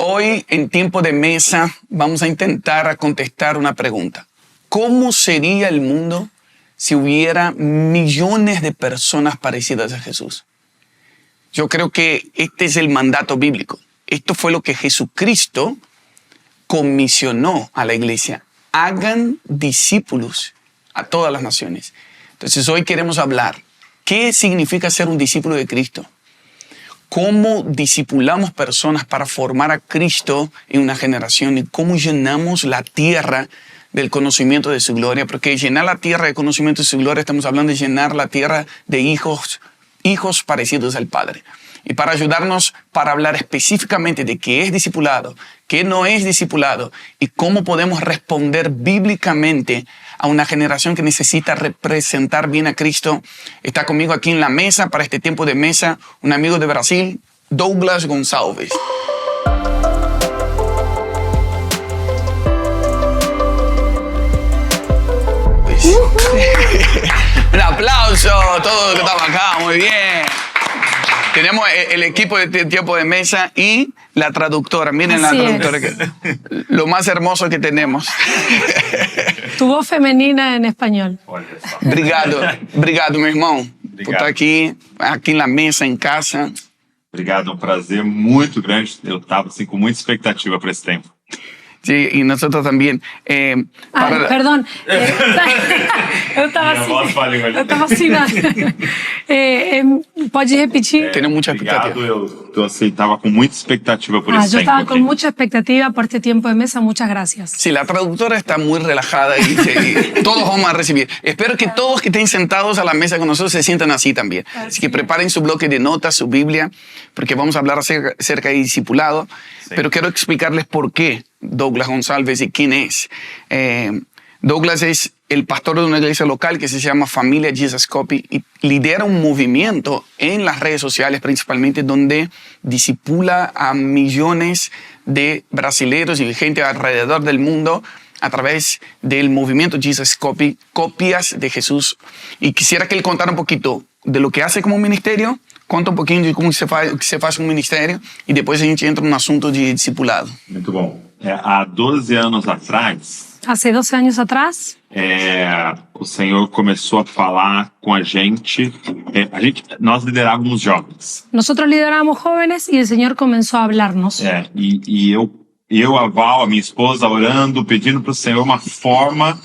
Hoy, en tiempo de mesa, vamos a intentar contestar una pregunta. ¿Cómo sería el mundo si hubiera millones de personas parecidas a Jesús? Yo creo que este es el mandato bíblico. Esto fue lo que Jesucristo comisionó a la iglesia. Hagan discípulos a todas las naciones. Entonces hoy queremos hablar. ¿Qué significa ser un discípulo de Cristo? ¿Cómo discipulamos personas para formar a Cristo en una generación? ¿Y cómo llenamos la tierra del conocimiento de su gloria? Porque llenar la tierra del conocimiento de su gloria, estamos hablando de llenar la tierra de hijos parecidos al Padre. Y para ayudarnos, para hablar específicamente de qué es discipulado, qué no es discipulado y cómo podemos responder bíblicamente a una generación que necesita representar bien a Cristo, está conmigo aquí en la mesa, para este tiempo de mesa, un amigo de Brasil, Douglas Gonçalves. Un aplauso a todos los que estamos acá, muy bien. Tenemos el equipo de tiempo de mesa y la traductora. Miren la traductora, que lo más hermoso que tenemos. Tu voz femenina en español. Obrigado, meu irmão, por estar aqui na mesa, em casa. Obrigado, um prazer muito grande. Eu estava assim, com muita expectativa para esse tempo. Sí, y nosotros también. Perdón. Eu estava assim. Pode repetir? Tenho muita expectativa. Obrigado, eu estava com muita expectativa por esse yo tempo. estaba con mucha expectativa por este tiempo de mesa. Muchas gracias. Sí, la traductora está muy relajada y todos vamos a recibir. Espero que todos que estén sentados a la mesa con nosotros se sientan así también. Así que preparen su bloque de notas, su Biblia, porque vamos a hablar acerca de discipulado. Sí. Pero quiero explicarles por qué Douglas Gonçalves y quién es. Douglas es el pastor de una iglesia local que se llama Familia Jesus Copy y lidera un movimiento en las redes sociales principalmente donde discipula a millones de brasileños y gente alrededor del mundo a través del movimiento Jesus Copy, copias de Jesús. Y quisiera que él contara un poquito de lo que hace como ministerio, conta um pouquinho de como você faz um ministério e depois a gente entra no assunto de discipulado. Muito bom. Há 12 anos atrás... Hace 12 años atrás... o Senhor começou a falar com a gente. Nós liderávamos jovens. Nosotros liderábamos jóvenes y el Señor comenzó a hablarnos. Eu, a Val, a minha esposa, orando, pedindo para o Senhor uma forma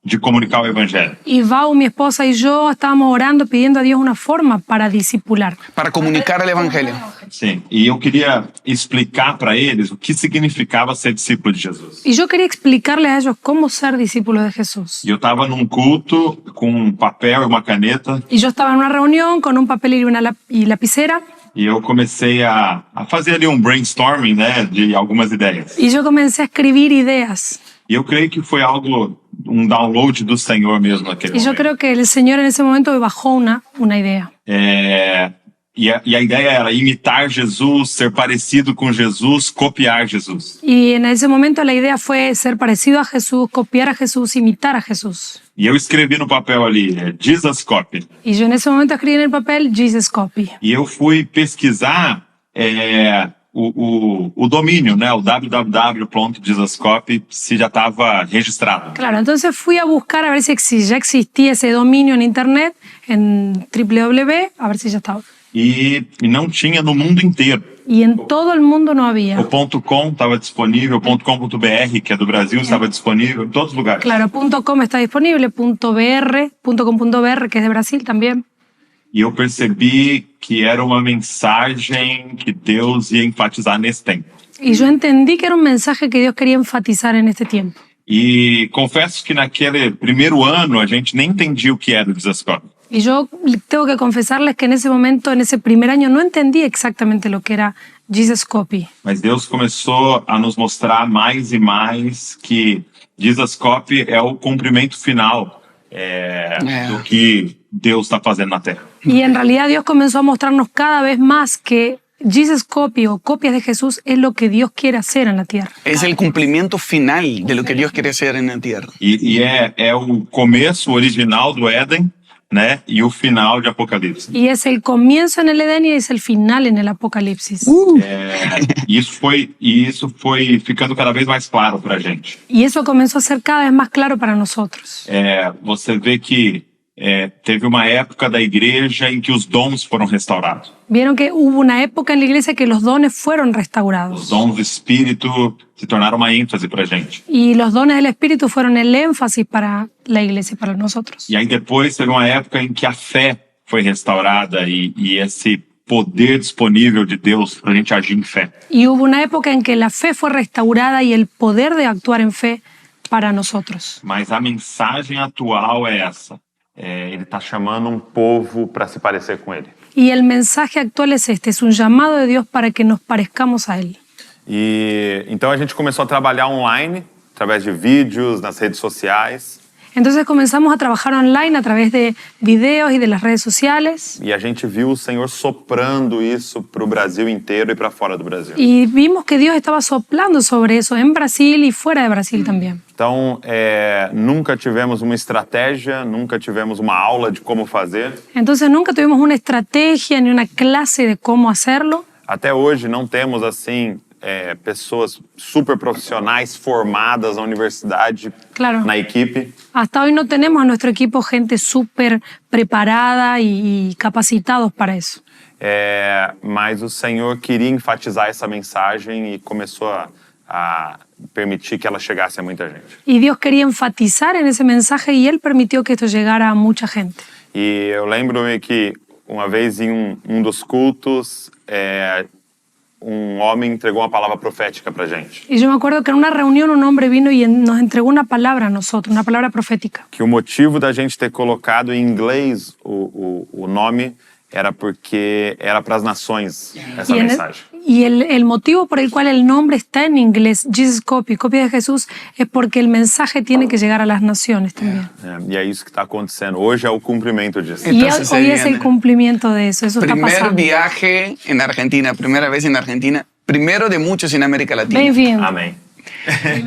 de comunicar o evangelho. Y Val, mi esposa y yo estábamos orando, pidiendo a Dios una forma para discipular. Para comunicar el evangelio. Sim, e eu queria explicar para eles o que significava ser discípulo de Jesus. Y yo quería explicarles a ellos cómo ser discípulo de Jesús. E eu estava num culto com um papel e uma caneta. Y yo estaba en una reunión con un papel y una lapicera. E eu comecei a fazer ali um brainstorming, né, de algumas ideias. Y yo comencé a escribir ideas. E eu creio que foi algo, download do Senhor mesmo naquele momento. Y yo creo que el Señor en ese momento me bajó una idea. E a ideia era imitar Jesus, ser parecido com Jesus, copiar Jesus. Y en ese momento la idea fue ser parecido a Jesús, copiar a Jesús, imitar a Jesús. E eu escrevi no papel ali, Jesus Copy. Y yo en ese momento escribí en el papel Jesus Copy. E eu fui pesquisar o domínio, né, o www.jesuscopy, se já estava registrado. Claro, entonces fui a buscar a ver si ya existía ese dominio en internet, en www, a ver si ya estaba. E não tinha no mundo inteiro. Y en todo el mundo no había. O .com estava disponível, o .com.br, que é do Brasil, estava disponível em todos os lugares. Claro, .com está disponible, .br, .com.br, que es de Brasil también. E eu percebi que era uma mensagem que Deus ia enfatizar nesse tempo. Y yo entendí que era un mensaje que Dios quería enfatizar en este tiempo. E confesso que naquele primeiro ano a gente nem entendia o que era o Jesus Copy. Y yo tengo que confesarles que en ese momento, en ese primer año, no entendí exactamente lo que era Jesus Copy. Mas Deus começou a nos mostrar mais e mais que Jesus Copy é o cumprimento final do que Deus está fazendo na Terra. Y en realidad Dios comenzó a mostrarnos cada vez más que Jesus Copy o copias de Jesús es lo que Dios quiere hacer en la tierra. Es el cumplimiento final de lo que Dios quiere hacer en la tierra. E é o começo original do Éden, né? E o final de Apocalipse. Y es el comienzo en el Edén y es el final en el Apocalipsis. E isso foi ficando cada vez mais claro para a gente. Y eso comenzó a ser cada vez más claro para nosotros. Você vê que teve uma época da igreja em que os dons foram restaurados. Vieron que hubo una época en la iglesia que los dones fueron Os restaurados. dons do Espírito se tornaram uma ênfase para a gente. Y los dones del Espíritu fueron el énfasis para la iglesia y para nosotros. E aí depois teve uma época em que a fé foi restaurada e esse poder disponível de Deus para a gente agir em fé. Y hubo una época en que la fe fue restaurada y el poder de actuar en fe para nosotros. Mas a mensagem atual é essa. Ele está chamando povo para se parecer com ele. Y el mensaje actual es este, es un llamado de Dios para que nos parezcamos a Él. E então a gente começou a trabalhar online, através de vídeos, nas redes sociais. Entonces comenzamos a trabajar online a través de videos y de las redes sociales. E a gente viu o Senhor soprando isso para o Brasil inteiro e para fora do Brasil. Y vimos que Dios estaba soplando sobre eso en Brasil y fuera de Brasil también. Então, nunca tivemos uma estratégia, nunca tivemos uma aula de como fazer. Entonces nunca tuvimos una estrategia ni una clase de cómo hacerlo. Até hoje não temos, assim, pessoas super profissionais formadas na universidade, Claro. na equipe. Hasta hoy no tenemos a nuestro equipo gente súper preparada y capacitados para eso. Mas o Senhor queria enfatizar essa mensagem e começou a permitir que ela chegasse a muita gente. Y Dios quería enfatizar en ese mensaje y Él permitió que esto llegara a mucha gente. E eu lembro-me que uma vez em um dos cultos, homem entregou uma palavra profética pra gente. Y yo me acuerdo que en una reunión un hombre vino y nos entregó una palabra a nosotros, una palabra profética. Que o motivo da gente ter colocado em inglês o nome era porque era para as nações essa mensagem. Y el motivo por el cual el nombre está en inglés, Jesus Copy, copia de Jesús, es porque el mensaje tiene que llegar a las naciones también. E é isso que está acontecendo. Hoje é o cumprimento disso. Y Entonces, hoy es el cumplimiento de eso, eso está Primer pasando. viaje en Argentina, primera vez en Argentina, primero de muchos en América Latina. Bem-vindo. Amém.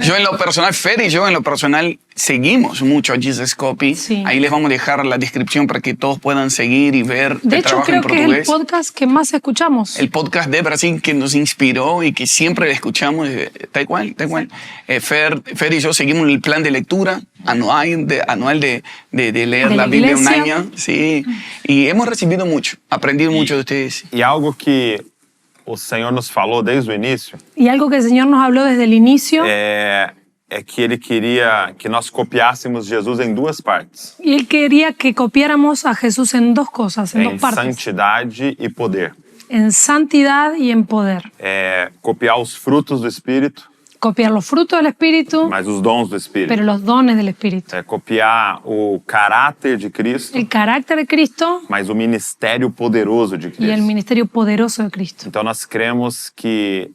Yo en lo personal, Fer y yo en lo personal, seguimos mucho a Jesus Copy. Sí. Ahí les vamos a dejar la descripción para que todos puedan seguir y ver De el hecho, trabajo en creo que es el portugués. podcast que más escuchamos. El podcast de Brasil que nos inspiró y que siempre le escuchamos, tal cual, tal cual. Fer y yo seguimos el plan de lectura anual de leer De la la Biblia un iglesia. año. Sí. Y hemos recibido mucho, aprendido mucho de ustedes. E algo que o Senhor nos falou desde o início Y algo que el Señor nos habló desde el inicio, é que Ele queria que nós copiássemos Jesus em duas partes. y Él quería que copiáramos a Jesús en dos cosas, en Em dos partes. santidade e poder. En santidad y en poder. Copiar os frutos do Espírito, Copiar los frutos del Espíritu, mas os dons do Espírito. pero los dones del Espíritu. Copiar o caráter de Cristo, El carácter de Cristo mas o ministério poderoso de y el Cristo. ministerio poderoso de Cristo. Então nós cremos que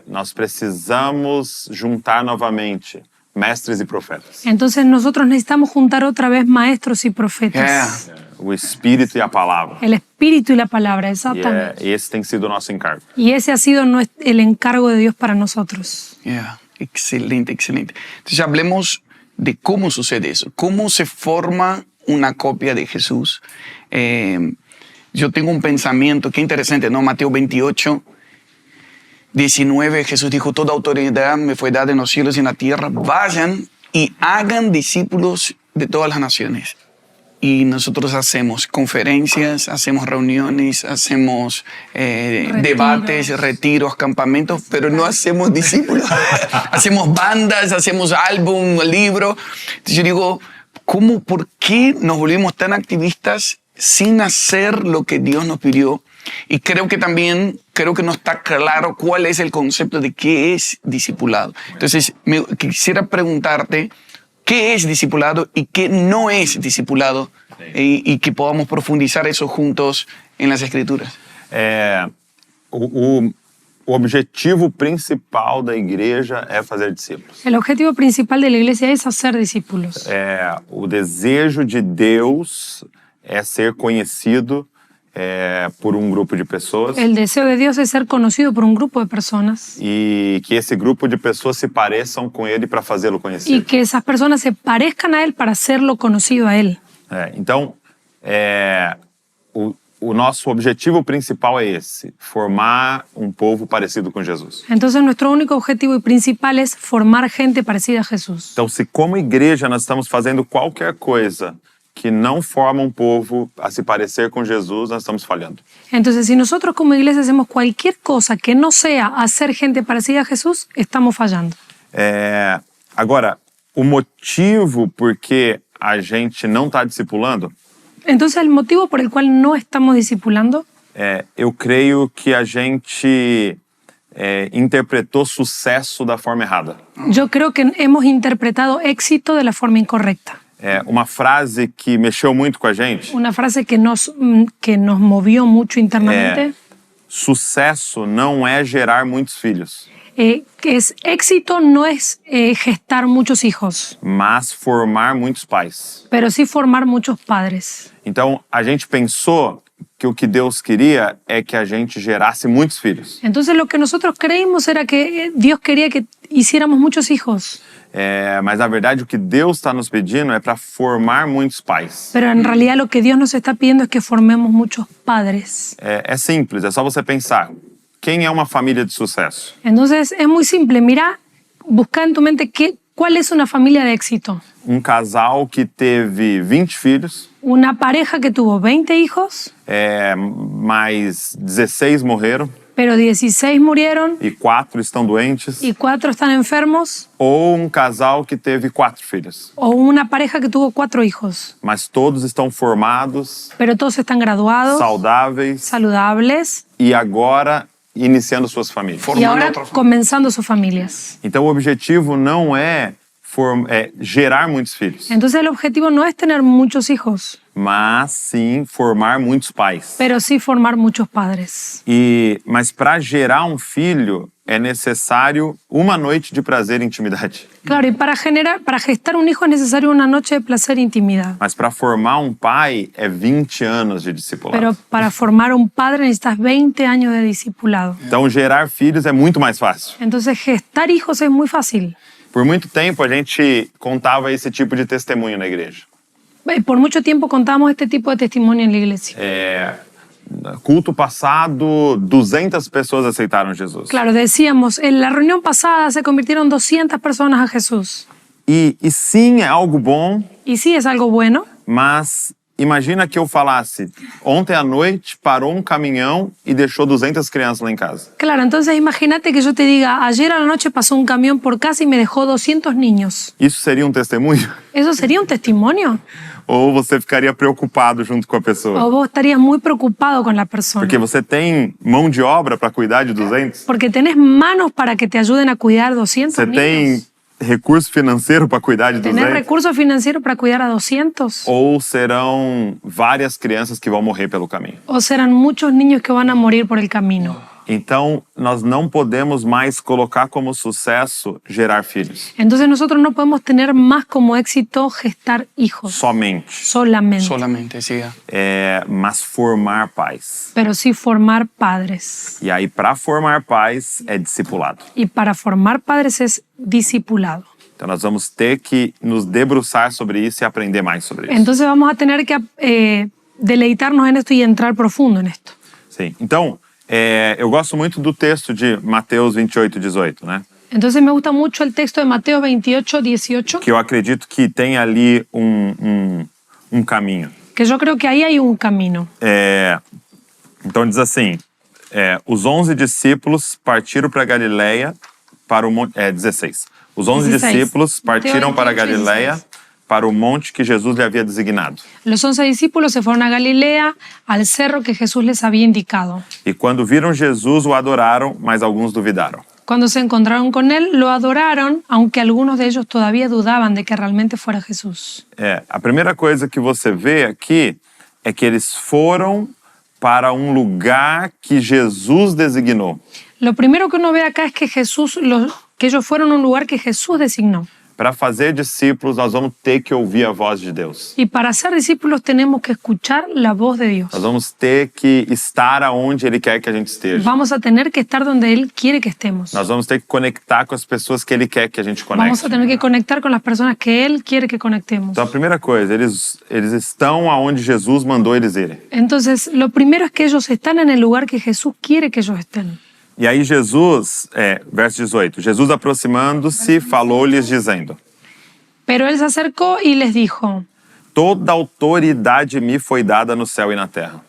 nós precisamos juntar novamente mestres e profetas. Entonces nosotros necesitamos juntar otra vez maestros y profetas. O Espírito e a palavra. El Espíritu y la palabra, E exactamente. esse tem sido o nosso encargo. Y ese ha sido el encargo de Dios para nosotros. Yeah, excelente, excelente. Entonces hablemos de cómo sucede eso, cómo se forma una copia de Jesús. Yo tengo un pensamiento, qué interesante, ¿no? Mateo 28, 19, Jesús dijo, toda autoridad me fue dada en los cielos y en la tierra, vayan y hagan discípulos de todas las naciones. Y nosotros hacemos conferencias, hacemos reuniones, hacemos debates, retiros, campamentos, pero no hacemos discípulos. Hacemos bandas, hacemos álbum, libro. Entonces yo digo, ¿por qué nos volvimos tan activistas sin hacer lo que Dios nos pidió? Y creo que no está claro cuál es el concepto de qué es discipulado. Entonces quisiera preguntarte, ¿qué es discipulado y qué no es discipulado? Y que podamos profundizar eso juntos en las Escrituras. O objetivo principal da igreja é fazer discípulos. El objetivo principal de la iglesia es hacer discípulos. O desejo de Deus é ser conhecido por um grupo de pessoas El deseo de Dios es ser conocido por un grupo de personas e que esse grupo de pessoas se pareçam com Ele para fazê-lo y conhecido. que esas personas se parezcan a Él para hacerlo conocido a Él. Então, o nosso objetivo principal é esse, formar um povo parecido com Jesus. Entonces nuestro único objetivo y principal es formar gente parecida a Jesús. Então, se como igreja nós estamos fazendo qualquer coisa que não forma um povo a se parecer com Jesus, nós estamos falhando. Entonces, si nosotros como iglesia hacemos cualquier cosa que no sea hacer gente parecida a Jesús, estamos fallando. Agora, o motivo por que a gente não está discipulando, Entonces, el motivo por el cual no estamos discipulando, eu creio que a gente interpretou sucesso da forma errada. yo creo que hemos interpretado éxito de la forma incorrecta. Uma frase que mexeu muito com a gente, Una frase que nos movió mucho internamente sucesso não é gerar muitos filhos, que es éxito no es gestar muchos hijos, mas formar muitos pais. pero sí formar muchos padres. Então, a gente pensou que o que Deus queria é que a gente gerasse muitos filhos. Entonces lo que nosotros creímos era que Dios quería que hiciéramos muchos hijos, Mas, na verdade, o que Deus está nos pedindo é para formar muitos pais. pero en realidad lo que Dios nos está pidiendo es que formemos muchos padres. É simples, é só você pensar. Quem é uma família de sucesso? Entonces es muy simple, mira, busca en tu mente cuál es una familia de éxito. Um casal que teve 20 filhos, Una pareja que tuvo 20 hijos, mais 16 morreram pero 16 murieron e 4 estão doentes. y 4 están enfermos, Ou um casal que teve 4 filhos, o una pareja que tuvo 4 hijos, mas todos estão formados, pero todos están graduados, saudáveis saludables e agora iniciando suas famílias. y Formando ahora otra familia. comenzando sus familias. Então, o objetivo não é gerar muitos filhos, Entonces el objetivo no es tener muchos hijos, mas sim formar muitos pais. pero sí formar muchos padres. Mas para gerar um filho é necessário uma noite de prazer e intimidade. Claro, y para gestar un hijo es necesario una noche de placer e intimidad. Mas para formar um pai é 20 anos de discipulado. Pero para formar un padre necesitas 20 años de discipulado. Então gerar filhos é muito mais fácil. Entonces gestar hijos es muy fácil. Por muito tempo a gente contava esse tipo de testemunho na igreja. Por mucho tiempo contamos este tipo de testimonio en la iglesia. Culto passado, 200 pessoas aceitaram Jesus. Claro, decíamos, en la reunión pasada se convirtieron 200 personas a Jesús. E sim, é algo bom, Y sí, es algo bueno, mas imagina que eu falasse, ontem à noite parou um caminhão e deixou 200 crianças lá em casa. claro, entonces imagínate que yo te diga, ayer a la noche pasó un camión por casa y me dejó 200 niños. Isso seria um testemunho? ¿Eso sería un testimonio? Ou você ficaria preocupado junto com a pessoa? O vos estarías muy preocupado con la persona. Porque você tem mão de obra para cuidar de 200? Porque tenés manos para que te ayuden a cuidar 200 Você niños. tem recurso financeiro para cuidar de ¿Tenés 200? recursos financieros para cuidar a 200? Ou serão várias crianças que vão morrer pelo caminho? ¿O serán muchos niños que van a morir por el camino? Então, nós não podemos mais colocar como sucesso gerar filhos. Entonces nosotros no podemos tener más como éxito gestar hijos. Somente. Solamente. Solamente, siga. Mas formar pais. Pero sí formar padres. E aí, para formar pais, é discipulado. Y para formar padres es discipulado. Então, nós vamos ter que nos debruçar sobre isso e aprender mais sobre isso. Entonces vamos a tener que deleitarnos en esto y entrar profundo en esto. Sim. Então, eu gosto muito do texto de Mateus 28, 18, né? Entonces me gusta mucho el texto de Mateo 28, 18, Que eu acredito que tem ali um caminho. que yo creo que ahí hay un camino. Então diz assim, os 11 discípulos partiram para Galileia para o monte... 16. Os 11 16. discípulos partiram para 28, Galileia 16. para o monte que Jesus lhe havia designado. Los 11 discípulos se fueron a Galilea, al cerro que Jesús les había indicado. E quando viram Jesus, o adoraram, mas alguns duvidaram. Cuando se encontraron con él, lo adoraron, aunque algunos de ellos todavía dudaban de que realmente fuera Jesús. A primeira coisa que você vê aqui é que eles foram para um lugar que Jesus designou. Lo primero que uno ve acá es que que ellos fueron a un lugar que Jesús designó. Para fazer discípulos, nós vamos ter que ouvir a voz de Deus. Y para ser discípulos tenemos que escuchar la voz de Dios. Nós vamos ter que estar aonde Ele quer que a gente esteja. Vamos a tener que estar donde Él quiere que estemos. Nós vamos ter que conectar com as pessoas que Ele quer que a gente Vamos a conecte. tener que conectar con las personas que Él quiere que conectemos. Então, a primeira coisa, eles estão aonde Jesus mandou eles irem. Entonces, lo primero es que ellos están en el lugar que Jesús quiere que ellos estén. E aí Jesus, verso 18, Jesus aproximando-se, falou-lhes dizendo: Pero Él se acercó y les dijo, toda autoridade me foi dada no céu e na terra.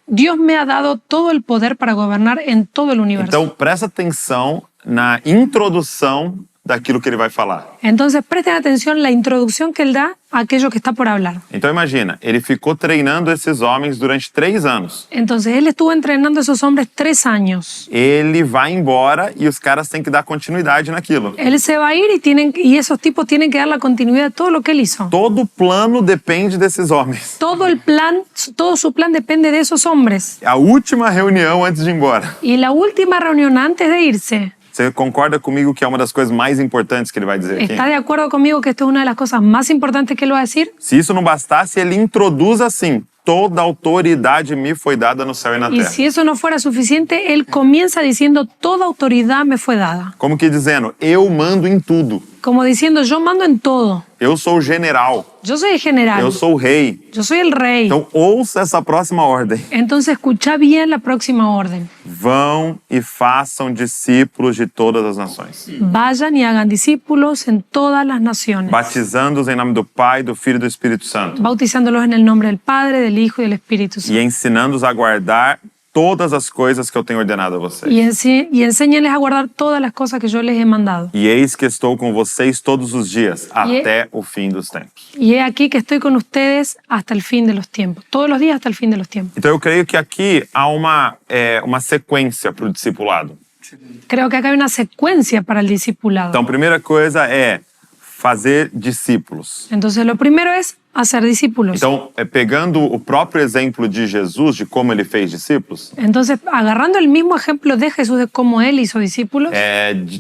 Dios me ha dado todo el poder para gobernar en todo el universo. Então, presta atenção na introdução daquilo que ele vai falar. Entonces, presten atención la introducción que Él da a aquello que está por hablar. Então, imagina, ele ficou treinando esses homens durante 3 anos. Entonces, Él estuvo entrenando a esos hombres 3 años. Ele vai embora e os caras têm que dar continuidade naquilo. Él se va a ir y esos tipos tienen que dar la continuidad a todo lo que Él hizo. Todo plano depende desses homens. Todo su plan depende de esos hombres. A última reunião antes de ir embora. Y la última reunión antes de irse, Você concorda comigo que é uma das coisas mais importantes que ele vai dizer aqui? ¿está de acuerdo conmigo que esto es una de las cosas más importantes que Él va a decir? Se isso não bastasse, ele introduz assim: toda autoridade me foi dada no céu e na Y terra. si eso no fuera suficiente, Él comienza diciendo, toda autoridad me fue dada. Como que dizendo, eu mando em tudo. Como diciendo, yo mando en todo. Eu sou o general. Yo soy el general. Eu sou o rei. Yo soy el rey. Então ouça essa próxima ordem. Entonces escucha bien la próxima orden. Vão e façam discípulos de todas as nações, Vayan y hagan discípulos en todas las naciones, batizando-os em nome do Pai, do Filho e do Espírito Santo, bautizándolos en el nombre del Padre, del Hijo y del Espíritu Santo. e ensinando-os a guardar todas as coisas que eu tenho ordenado a vocês. Y enséñenles a guardar todas las cosas que yo les he mandado. E eis que estou com vocês todos os dias, E- até o fim dos tempos. Y he aquí que estoy con ustedes hasta el fin de los tiempos. Todos los días hasta el fin de los tiempos. Então eu creio que aqui há uma sequência para o discipulado. Creo que acá hay una secuencia para el discipulado. Então, a primeira coisa é fazer discípulos. Entonces lo primero es hacer discípulos. Então, pegando o próprio exemplo de Jesus, de como ele fez discípulos, Entonces, agarrando el mismo ejemplo de Jesús de cómo Él hizo discípulos,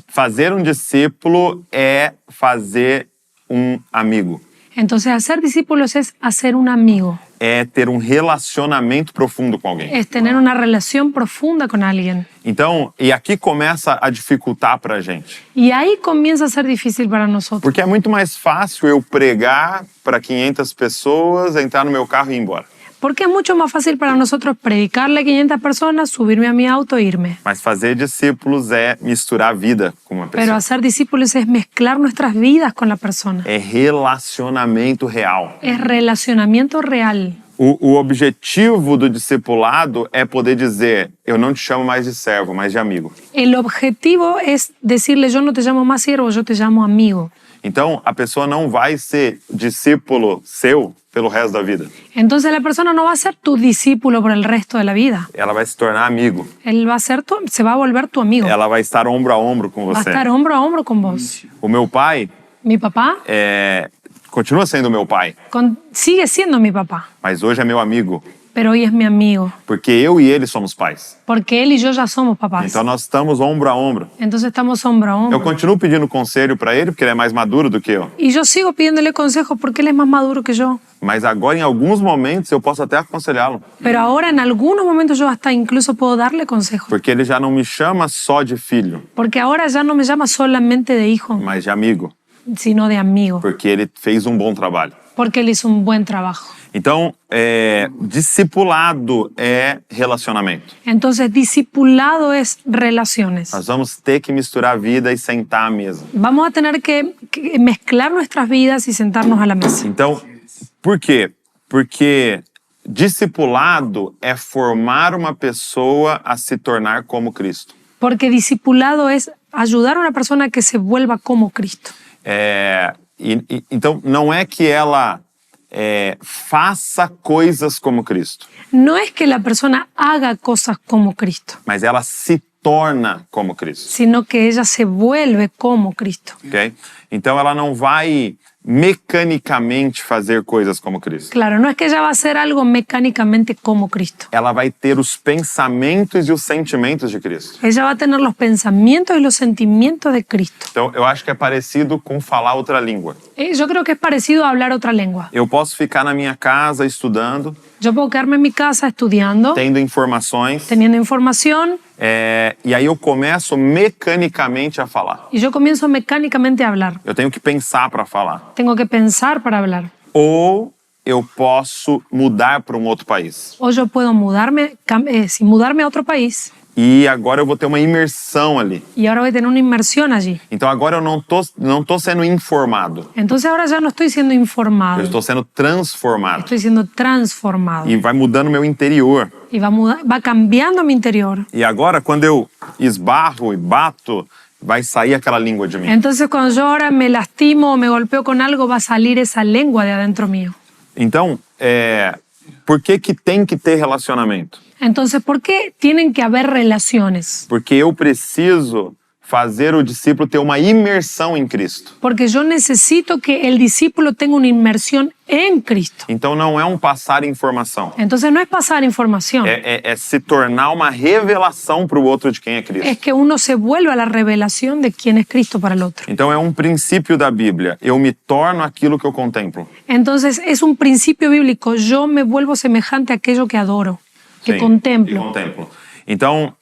fazer um discípulo é fazer um amigo. entonces hacer discípulos es hacer un amigo, É ter um relacionamento profundo com alguém. es tener una relación profunda con alguien. Então, e aqui começa a dificultar pra gente. Y ahí comienza a ser difícil para nosotros. Porque é muito mais fácil eu pregar para 500 pessoas, entrar no meu carro e ir embora. Porque es mucho más fácil para nosotros predicarle a 500 personas, subirme a mi auto e irme. Mas fazer discípulos é misturar a vida com uma Pero pessoa. hacer discípulos es mezclar nuestras vidas con la persona. É relacionamento real. Es relacionamiento real. O objetivo do discipulado é poder dizer, eu não te chamo mais de servo, mas de amigo. El objetivo es decirle, yo no te llamo más siervo, yo te llamo amigo. Então, a pessoa não vai ser discípulo seu pelo resto da vida. Entonces la persona no va a ser tu discípulo por el resto de la vida. Ela vai se tornar amigo. Él se va a volver tu amigo. Ela vai estar ombro a ombro com Va a você. estar hombro a hombro con vos. O meu pai Mi papá continua sendo meu pai, sigue siendo mi papá, mas hoje é meu amigo, pero hoy es mi amigo. porque eu e ele somos pais. Porque él y yo ya somos papás. Então nós estamos ombro a ombro. Entonces estamos hombro a Eu hombro. continuo pedindo conselho para ele, porque ele é mais maduro do que eu. Y yo sigo pidiéndole consejos porque él es más maduro que yo. Mas agora, em alguns momentos, eu posso até aconselhá-lo. Pero ahora en algunos momentos yo hasta incluso puedo darle consejos. Porque ele já não me chama só de filho, Porque ahora ya no me llama solamente de hijo, mas de amigo. sino de amigo. Porque ele fez um bom trabalho. Porque él hizo un buen trabajo. Então, discipulado é relacionamento. Entonces, discipulado es relaciones. Nós vamos ter que misturar a vida e sentar à mesa. Vamos a tener que mezclar nuestras vidas y sentarnos a la mesa. Então, por quê? Porque discipulado é formar uma pessoa a se tornar como Cristo. Porque discipulado es ayudar a una persona a que se vuelva como Cristo. Então, não é que ela faça coisas como Cristo, No es que la persona haga cosas como Cristo, mas ela se torna como Cristo. sino que ella se vuelve como Cristo. Ok? Então, ela não vai mecanicamente fazer coisas como Cristo. Claro, no es que ella va a hacer algo mecánicamente como Cristo. Ela vai ter os pensamentos e os sentimentos de Cristo. Ella va a tener los pensamientos y los sentimientos de Cristo. Então, eu acho que é parecido com falar outra língua. Yo creo que es parecido a hablar otra lengua. Eu posso ficar na minha casa estudando, Yo puedo quedarme en mi casa estudiando, tendo informações, teniendo información, e aí eu começo mecanicamente a falar. y yo comienzo mecánicamente a hablar. Eu tenho que pensar para falar. Tengo que pensar para hablar. Ou eu posso mudar para outro país. O yo puedo mudarme a otro país E agora eu vou ter uma imersão ali. y ahora voy a tener una inmersión allí. Então agora eu não tô sendo informado. Entonces ahora ya no estoy siendo Eu informado, estou sendo transformado. estoy siendo transformado. E vai mudando meu interior. Y va cambiando mi interior. E agora, quando eu esbarro e bato, vai sair aquela língua de mim. Entonces cuando yo ahora me lastimo o me golpeo con algo, va a salir esa lengua de adentro mío. Então, por que tem que ter relacionamento? Entonces, ¿por qué tienen que haber relaciones? Porque eu preciso fazer o discípulo ter uma imersão em Cristo. Porque yo necesito que el discípulo tenga una inmersión en Cristo. Então não é passar informação. Entonces no es pasar información, É se tornar uma revelação para o outro de quem é Cristo. es que uno se vuelva a la revelación de quién es Cristo para el otro. Então é princípio da Bíblia. Eu me torno aquilo que eu contemplo. Entonces es un principio bíblico. Yo me vuelvo semejante a aquello que adoro, que Sim, contemplo. que contemplo. Então,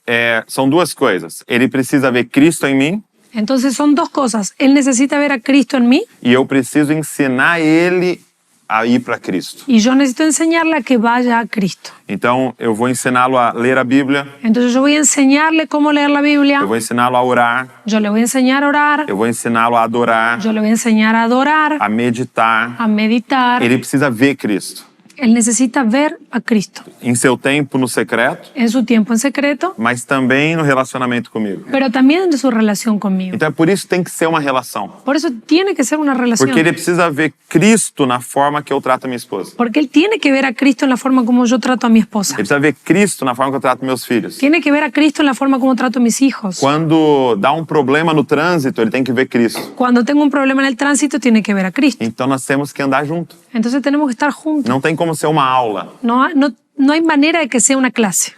são duas coisas. Ele precisa ver Cristo em mim Entonces son dos cosas. Él necesita ver a Cristo en mí e eu preciso ensinar ele a ir para Cristo. y yo necesito enseñarle a que vaya a Cristo. Então, eu vou ensiná-lo a ler a Bíblia, Entonces yo voy a enseñarle cómo leer la Biblia, eu vou ensiná-lo a orar, yo le voy a enseñar a orar, eu vou ensiná-lo a adorar, yo le voy a enseñar a adorar, a meditar. a meditar. Ele precisa ver Cristo. Él necesita ver a Cristo Em seu tempo no secreto, en su tiempo en secreto, mas também no relacionamento comigo. pero también en su relación conmigo. Então é por isso que tem que ser uma relação. Por eso tiene que ser una relación. Porque ele precisa ver Cristo na forma que eu trato a minha esposa. Porque él tiene que ver a Cristo en la forma como yo trato a mi esposa. Ele precisa ver Cristo na forma que eu trato meus filhos. Tiene que ver a Cristo en la forma como trato a mis hijos. Quando dá problema no trânsito, ele tem que ver Cristo. Cuando tengo un problema en el tránsito, tiene que ver a Cristo. Então nós temos que andar junto. Entonces tenemos que estar juntos. Não tem como ser uma aula. No hay manera de que sea una clase.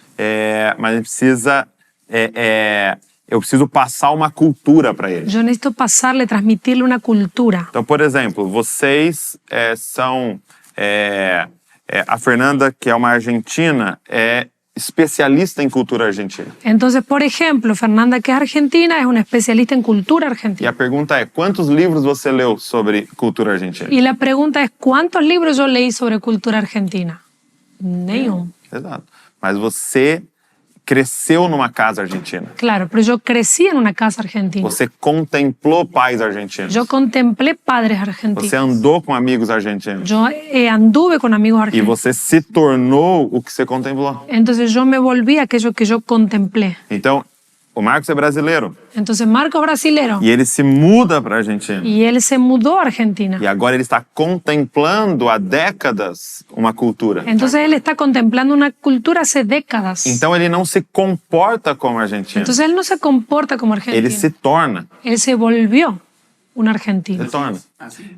Mas ele precisa. Eu preciso passar uma cultura para ele. Yo necesito pasarle, transmitirle una cultura. Então, por exemplo, vocês são. A Fernanda, que é uma argentina, é especialista em cultura argentina. Entonces, por ejemplo, Fernanda, que es argentina, es una especialista en cultura E argentina. a pergunta é: quantos livros você leu sobre cultura argentina? Y la pregunta es, ¿cuántos libros yo leí sobre cultura argentina? Nenhum. Exato. Mas você cresceu numa casa argentina. Claro, pero yo crecí en una casa argentina. Você contemplou pais argentinos. Yo contemplé padres Você argentinos. andou com amigos argentinos. Yo anduve con amigos E argentinos. você se tornou o que você contemplou. Entonces yo me volví aquello que yo contemplé. Então, o Marcos é brasileiro. Entonces Marco es brasilero E ele se muda para a Argentina. y él se mudó a Argentina. E agora ele está contemplando há décadas uma cultura. Entonces él está contemplando una cultura hace décadas. Então ele não se comporta como argentino. Entonces él no se comporta como argentino. Ele se torna. Él se volvió un argentino. Se torna.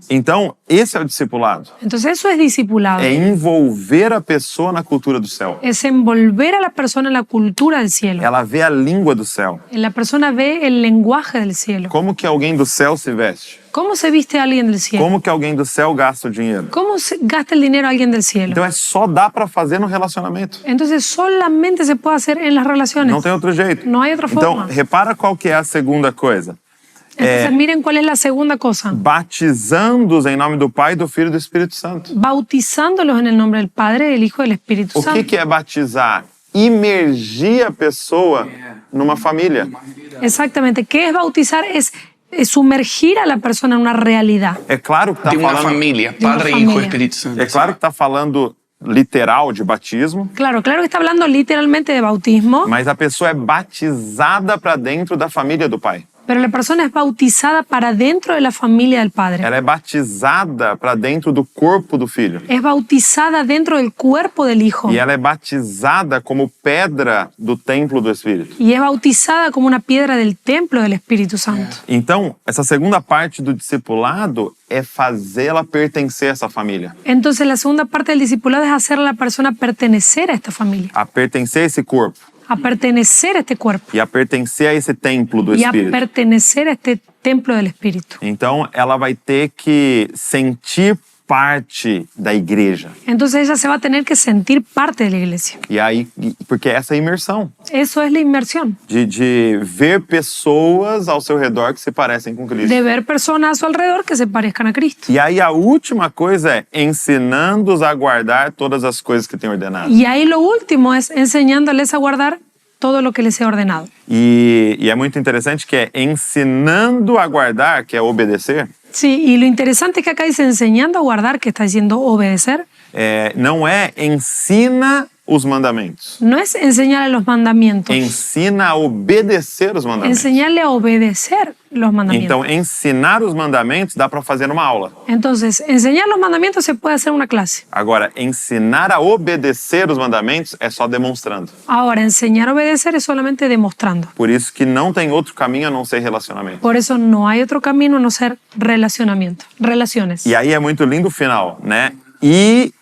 Então, esse é o discipulado. Entonces eso es discipulado. É envolver a pessoa na cultura do céu. Es envolver a la persona en la cultura del cielo. Ela vê a língua do céu. La persona ve el lenguaje del cielo. Como que alguém do céu se veste? ¿Cómo se viste alguien del cielo? Como que alguém do céu gasta o dinheiro? ¿Cómo se gasta el dinero alguien del cielo? Então só dá para fazer no relacionamento. Entonces solamente se puede hacer en las relaciones. Não tem outro jeito. No hay otra Então, forma. repara qual que é a segunda coisa. Entonces miren cuál es la segunda cosa. Batizando-os em nome do Pai, do Filho e do Espírito Santo. Bautizándolos en el nombre del Padre, del Hijo y del Espíritu O Santo. que é batizar? Imergir a pessoa numa família. Exactamente. ¿Qué es bautizar? Es sumergir a la persona en una realidad. É claro que está De una falando. familia, De una Padre, Hijo, familia. Espíritu Santo. É claro que está falando literal de batismo, Claro que está hablando literalmente de bautismo, mas a pessoa é batizada para dentro da família do Pai. Pero la persona es bautizada para dentro de la familia del Padre. Ela é batizada para dentro do corpo do Filho. Es bautizada dentro del cuerpo del Hijo. E ela é batizada como pedra do templo do Espírito. Y es bautizada como una piedra del templo del Espíritu Santo. Então, essa segunda parte do discipulado é fazê-la pertencer a essa família. Entonces la segunda parte del discipulado es hacer a la persona pertenecer a esta familia, A pertencer a esse corpo. a pertenecer a este cuerpo E a pertencer a esse templo do y a Espírito. pertenecer a este templo del Espíritu. Então, ela vai ter que sentir parte da igreja. Entonces ella se va a tener que sentir parte de la iglesia. E aí, porque essa é a imersão. Eso es la inmersión, De ver pessoas ao seu redor que se parecem com Cristo. de ver personas a su alrededor que se parezcan a Cristo. E aí a última coisa é ensinando-os a guardar todas as coisas que tem ordenado. Y ahí lo último es enseñándoles a guardar todo lo que les he ordenado. E é muito interessante que é ensinando a guardar, que é obedecer, Sí, y lo interesante es que acá dice enseñando a guardar, que está diciendo obedecer. não é ensina os mandamentos. No es enseñarle los mandamientos, Ensina a obedecer os mandamentos. enseñarle a obedecer los mandamientos. Então, ensinar os mandamentos dá para fazer numa aula. Entonces, enseñar los mandamientos se puede hacer en una clase. Agora, ensinar a obedecer os mandamentos é só demonstrando. Ahora, enseñar a obedecer es solamente demostrando. Por isso que não tem outro caminho a não ser relacionamento. Por eso no hay otro camino a no ser relacionamiento, relaciones. E aí é muito lindo o final, né? E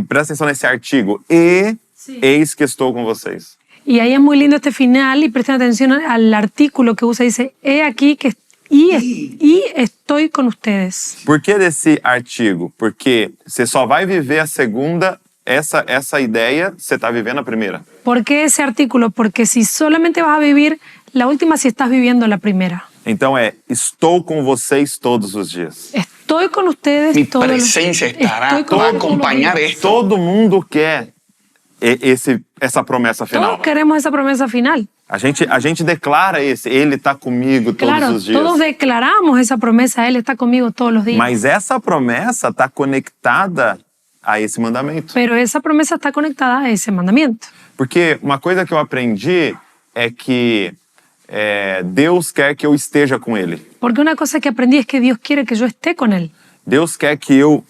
presta atenção nesse artigo. Eis que estou com vocês. Y ahí es muy lindo este final y presten atención al artículo que usa, dice, he aquí que y estoy con ustedes. Por que desse artigo? Porque você só vai viver a segunda, essa ideia, você está vivendo a primeira. ¿Por qué ese artículo? Porque si solamente vas a vivir la última, si estás viviendo la primera. Então estou com vocês todos os dias. Estoy con ustedes Mi todos los- presencia estará, estoy con va a ustedes todos los acompañar días. esto. Todo mundo quer essa promessa final. Todos queremos esa promesa final. A gente declara ele está comigo todos Claro, os dias. todos declaramos esa promesa, Él está conmigo todos los días. Mas essa promessa está conectada a esse mandamento. Pero esa promesa está conectada a ese mandamiento. Porque uma coisa que eu aprendi é que Deus quer que eu esteja com Ele. Porque una cosa que aprendí es que Dios quiere que yo esté con Él. Deus quer que eu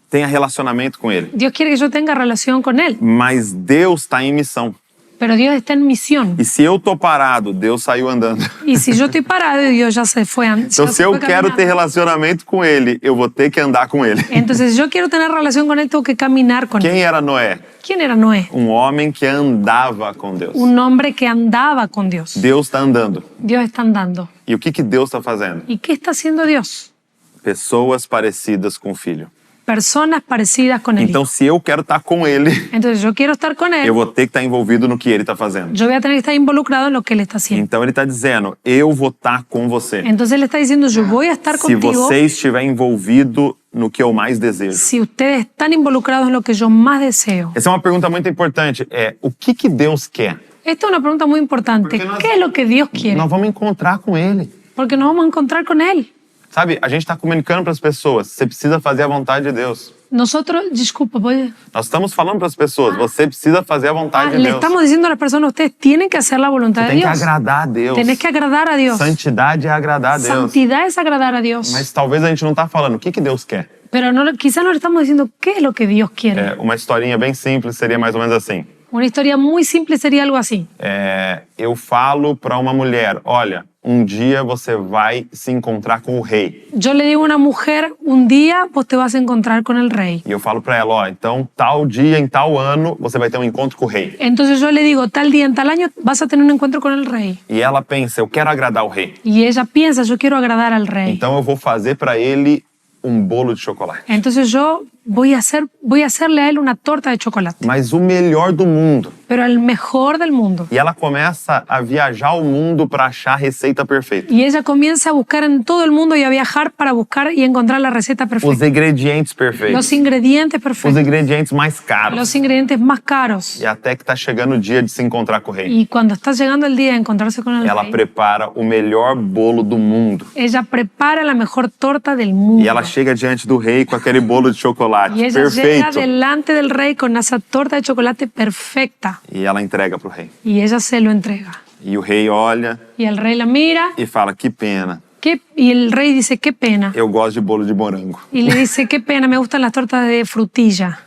tenha relacionamento com Ele. Dios quiere que yo tenga relación con Él. Mas Deus está em missão. Pero Dios está en misión. E se eu tô parado, Deus saiu andando. Y si yo estoy parado y Dios ya se fue. Então, se eu quero ter relacionamento com Ele, eu vou ter que andar com Ele. Entonces, si yo quiero tener relación con Él, tengo que caminar con Él. Quem era Noé? ¿Quién era Noé? Homem que andava com Deus. Un hombre que andaba con Dios. Deus está andando. Dios está andando. E o que Deus está fazendo? ¿Y qué está haciendo Dios? Pessoas parecidas com o Filho. Personas parecidas con Él. Então, se eu quero estar com Ele, Entonces, yo quiero estar con Él. eu vou ter que estar envolvido no que Ele está fazendo. Yo voy a tener que estar involucrado en lo que Él está haciendo. Então, Ele está dizendo, eu vou estar com você. Entonces, Él está diciendo, yo voy a estar Se contigo você estiver envolvido no que eu mais desejo. si ustedes están involucrados en lo que yo más deseo. Essa é uma pergunta muito importante. O que Deus quer? Esta es una pregunta muy importante. ¿Qué es lo que Dios quiere? Nós vamos encontrar com Ele. Porque nos vamos a encontrar con Él. Sabe, a gente está comunicando para as pessoas, você precisa fazer a vontade de Deus. Nosotros, disculpa, ¿puede? Nós estamos falando para as pessoas, você precisa fazer a vontade de Le Deus. estamos diciendo a las personas, ustedes tienen que hacer la voluntad Você de tem que Dios. agradar a Deus. Tenés que agradar a Dios. Santidade é agradar a Deus. Santidad es agradar a Dios. Mas talvez a gente não está falando o que Deus quer. Pero no, quizás no le estamos diciendo qué es lo que Dios quiere. Uma historinha bem simples seria mais ou menos assim. Una historia muy simple sería algo así. Eu falo para uma mulher, olha, dia você vai se encontrar com o rei. Yo le digo a una mujer, un día vos te vas a encontrar con el rey. E eu falo para ela, ó, então tal dia, em tal ano, você vai ter um encontro com o rei. Entonces yo le digo, tal día, en tal año, vas a tener un encuentro con el rey. E ela pensa, eu quero agradar o rei. Y ella piensa, yo quiero agradar al rey. Então eu vou fazer para ele bolo de chocolate. Entonces yo voy a hacerle a él una torta de chocolate. Mas o melhor do mundo. Pero el mejor del mundo. E ela começa a viajar o mundo para achar a receita perfeita. Y ella comienza a buscar en todo el mundo y a viajar para buscar y encontrar la receta Os perfecta. ingredientes perfeitos. Los ingredientes Os perfectos. ingredientes mais caros. Los ingredientes más caros. E até que está chegando o dia de se encontrar com o rei. Y cuando está llegando el día de encontrarse con el Ela rey, prepara o melhor bolo do mundo. ella prepara la mejor torta del mundo. E ela chega diante do rei com aquele bolo de chocolate Y ella llega perfeito. delante del rey con esa torta de chocolate perfecta. E ela entrega para o rei. Y ella se lo entrega. E o rei olha Y el rey la mira e fala, que pena, y el rey dice, qué pena. eu gosto de bolo de morango. Y le dice, qué pena, me gustan las tortas de frutilla.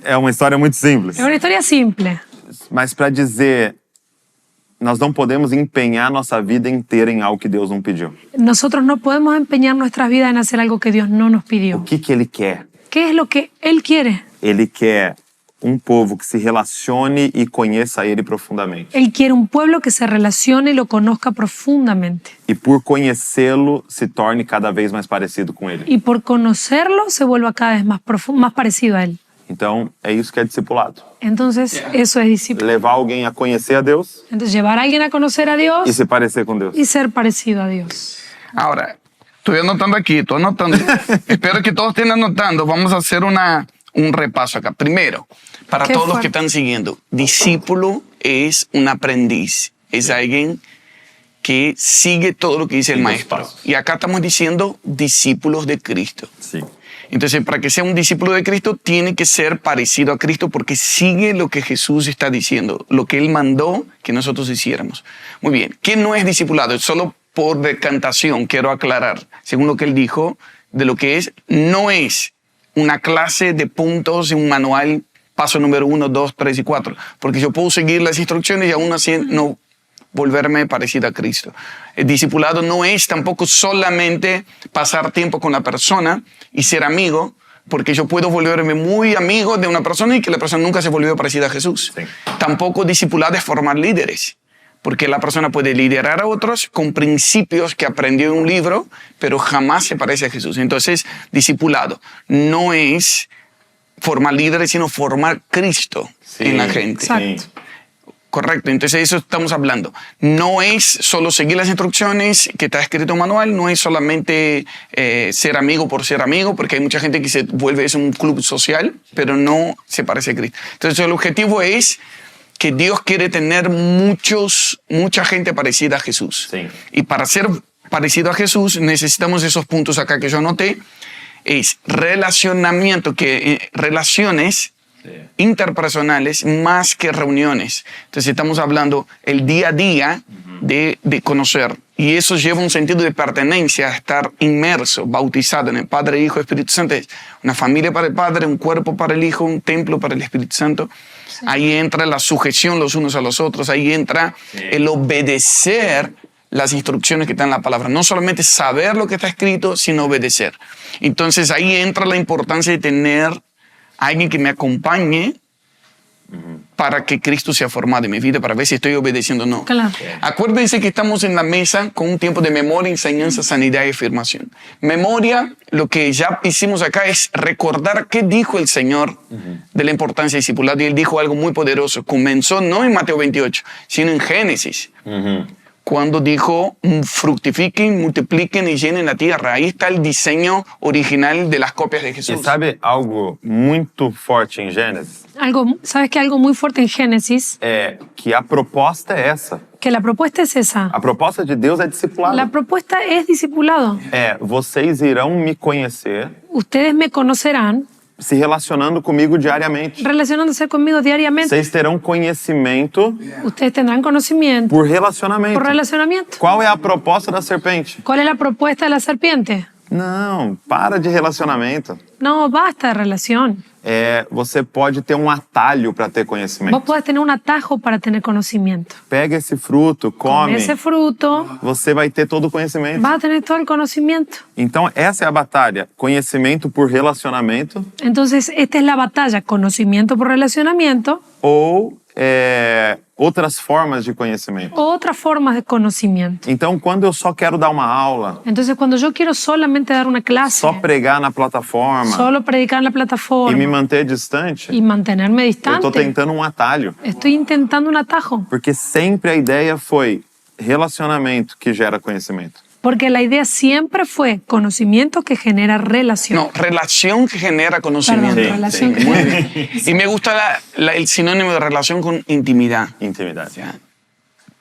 É uma história muito simples. Es una historia simple. Mas para dizer, nós não podemos empenhar nossa vida inteira em algo que Deus não pediu. Nosotros no podemos empeñar nuestras vidas en hacer algo que Dios no nos O pidió. que Ele quer? ¿Qué es lo que Él quiere? Ele quer um povo que se relacione e conheça Ele profundamente. Él quiere un pueblo que se relacione y lo conozca profundamente. E por conhecê-lo, se torne cada vez mais parecido com Ele. Y por conocerlo se vuelva cada vez más más parecido a Él. Então, é isso que é discipulado. Entonces, eso es discípulo. Levar alguém a conhecer a Deus Entonces, llevar a alguien a conocer a Dios e se parecer com Deus. y ser parecido a Dios. Ahora, estoy anotando aquí, estoy anotando. Espero que todos estén anotando. Vamos a hacer un repaso acá. Primero, para Qué todos los fuerte. que están siguiendo, discípulo es un aprendiz, es alguien que sigue todo lo que dice el Sigue los maestro. pasos. Y acá estamos diciendo discípulos de Cristo. Sim. Entonces, para que sea un discípulo de Cristo, tiene que ser parecido a Cristo porque sigue lo que Jesús está diciendo, lo que Él mandó que nosotros hiciéramos. Muy bien, ¿qué no es discipulado? Solo por decantación quiero aclarar, según lo que Él dijo, de lo que es, no es una clase de puntos, un manual, paso número 1, 2, 3 y 4, porque yo puedo seguir las instrucciones y aún así no volverme parecido a Cristo. El discipulado no es tampoco solamente pasar tiempo con la persona y ser amigo, porque yo puedo volverme muy amigo de una persona y que la persona nunca se volvió parecida a Jesús. Sí. Tampoco discipulado es formar líderes, porque la persona puede liderar a otros con principios que aprendió en un libro, pero jamás se parece a Jesús. Entonces, discipulado no es formar líderes, sino formar Cristo en la gente. Exacto. Correcto, entonces eso estamos hablando. No es solo seguir las instrucciones que está escrito en manual, no es solamente ser amigo por ser amigo, porque hay mucha gente que se vuelve es un club social, pero no se parece a Cristo. Entonces el objetivo es que Dios quiere tener mucha gente parecida a Jesús. Sí. Y para ser parecido a Jesús necesitamos esos puntos acá que yo anoté. Es relacionamiento, relaciones interpersonales más que reuniones. Entonces estamos hablando el día a día de conocer. Y eso lleva un sentido de pertenencia, a estar inmerso, bautizado en el Padre, Hijo, Espíritu Santo. Es una familia para el Padre, un cuerpo para el Hijo, un templo para el Espíritu Santo. Sí. Ahí entra la sujeción los unos a los otros. Ahí entra el obedecer las instrucciones que están en la palabra. No solamente saber lo que está escrito, sino obedecer. Entonces ahí entra la importancia de tener alguien que me acompañe para que Cristo sea formado en mi vida, para ver si estoy obedeciendo o no. Claro. Acuérdense que estamos en la mesa con un tiempo de memoria, enseñanza, sanidad y afirmación. Memoria, lo que ya hicimos acá es recordar qué dijo el Señor de la importancia del discipulado. Y Él dijo algo muy poderoso. Comenzó no en Mateo 28, sino en Génesis. Cuando dijo, fructifiquen, multipliquen y llenen la tierra. Ahí está el diseño original de las copias de Jesús. E sabe algo muito forte em Gênesis? ¿Sabes que algo muy fuerte en Génesis? É que a proposta é essa. Que la propuesta es esa. A proposta de Deus é discipulado. La propuesta es discipulado. É, vocês irão me conhecer Ustedes me conocerán se relacionando comigo diariamente. relacionándose conmigo diariamente. Vocês terão conhecimento Ustedes tendrán conocimiento por relacionamento. por relacionamiento. Qual é a proposta da serpente? ¿Cuál es la propuesta de la serpiente? Não, para de relacionamento. No, basta de relación. É, você pode ter um atalho para ter conhecimento. Vos podés tener un atajo para tener conocimiento. Pega esse fruto, come, Con ese fruto você vai ter todo o conhecimento. vas a tener todo el conocimiento. Então, essa é a batalha. Conhecimento por relacionamento Entonces, esta es la batalla, conocimiento por relacionamiento ou outras formas de conhecimento. o otras formas de conocimiento. Então, quando eu só quero dar uma aula, Entonces, cuando yo quiero solamente dar una clase, só pregar na plataforma solo predicar en la e me plataforma manter distante, y mantenerme eu distante, estou tentando um atalho. estoy intentando un atajo. Porque sempre a ideia foi relacionamento que gera conhecimento. Porque la idea siempre fue conocimiento que genera relación. No, relación que genera conocimiento. Perdón, relación que Muy bien. Y me gusta el sinónimo de relación con intimidad. Intimidade. ¿Ya?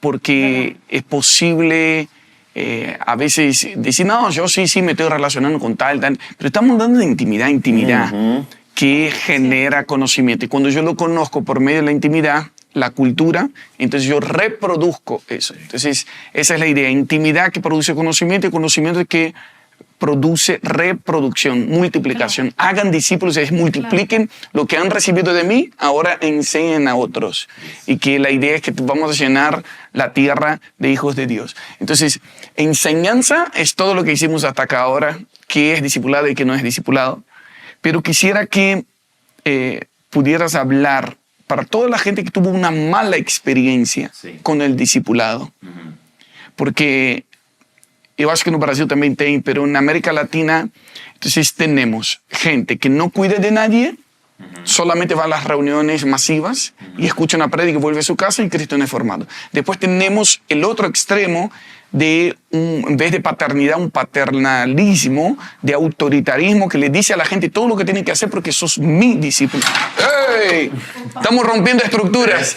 Porque es posible a veces decir, no, yo sí me estoy relacionando con tal, pero estamos hablando de intimidad, que genera conocimiento. Y cuando yo lo conozco por medio de la intimidad, la cultura, entonces yo reproduzco eso. Entonces, esa es la idea. Intimidad que produce conocimiento y conocimiento que produce reproducción, multiplicación. Hagan discípulos, es multipliquen lo que han recibido de mí, ahora enseñen a otros. Y que la idea es que vamos a llenar la tierra de hijos de Dios. Entonces, enseñanza es todo lo que hicimos hasta acá ahora, qué es discipulado y qué no es discipulado. Pero quisiera que pudieras hablar para toda la gente que tuvo una mala experiencia con el discipulado. Porque eu acho que no Brasil também tem, pero en América Latina, entonces tenemos gente que no cuida de nadie, solamente va a las reuniones masivas y escucha una prédica y vuelve a su casa y Cristo no es formado. Después tenemos el otro extremo de, en vez de paternidad, un paternalismo, de autoritarismo que le dice a la gente todo lo que tiene que hacer porque sos mi discípulo. ¡Ey! Estamos rompiendo estructuras.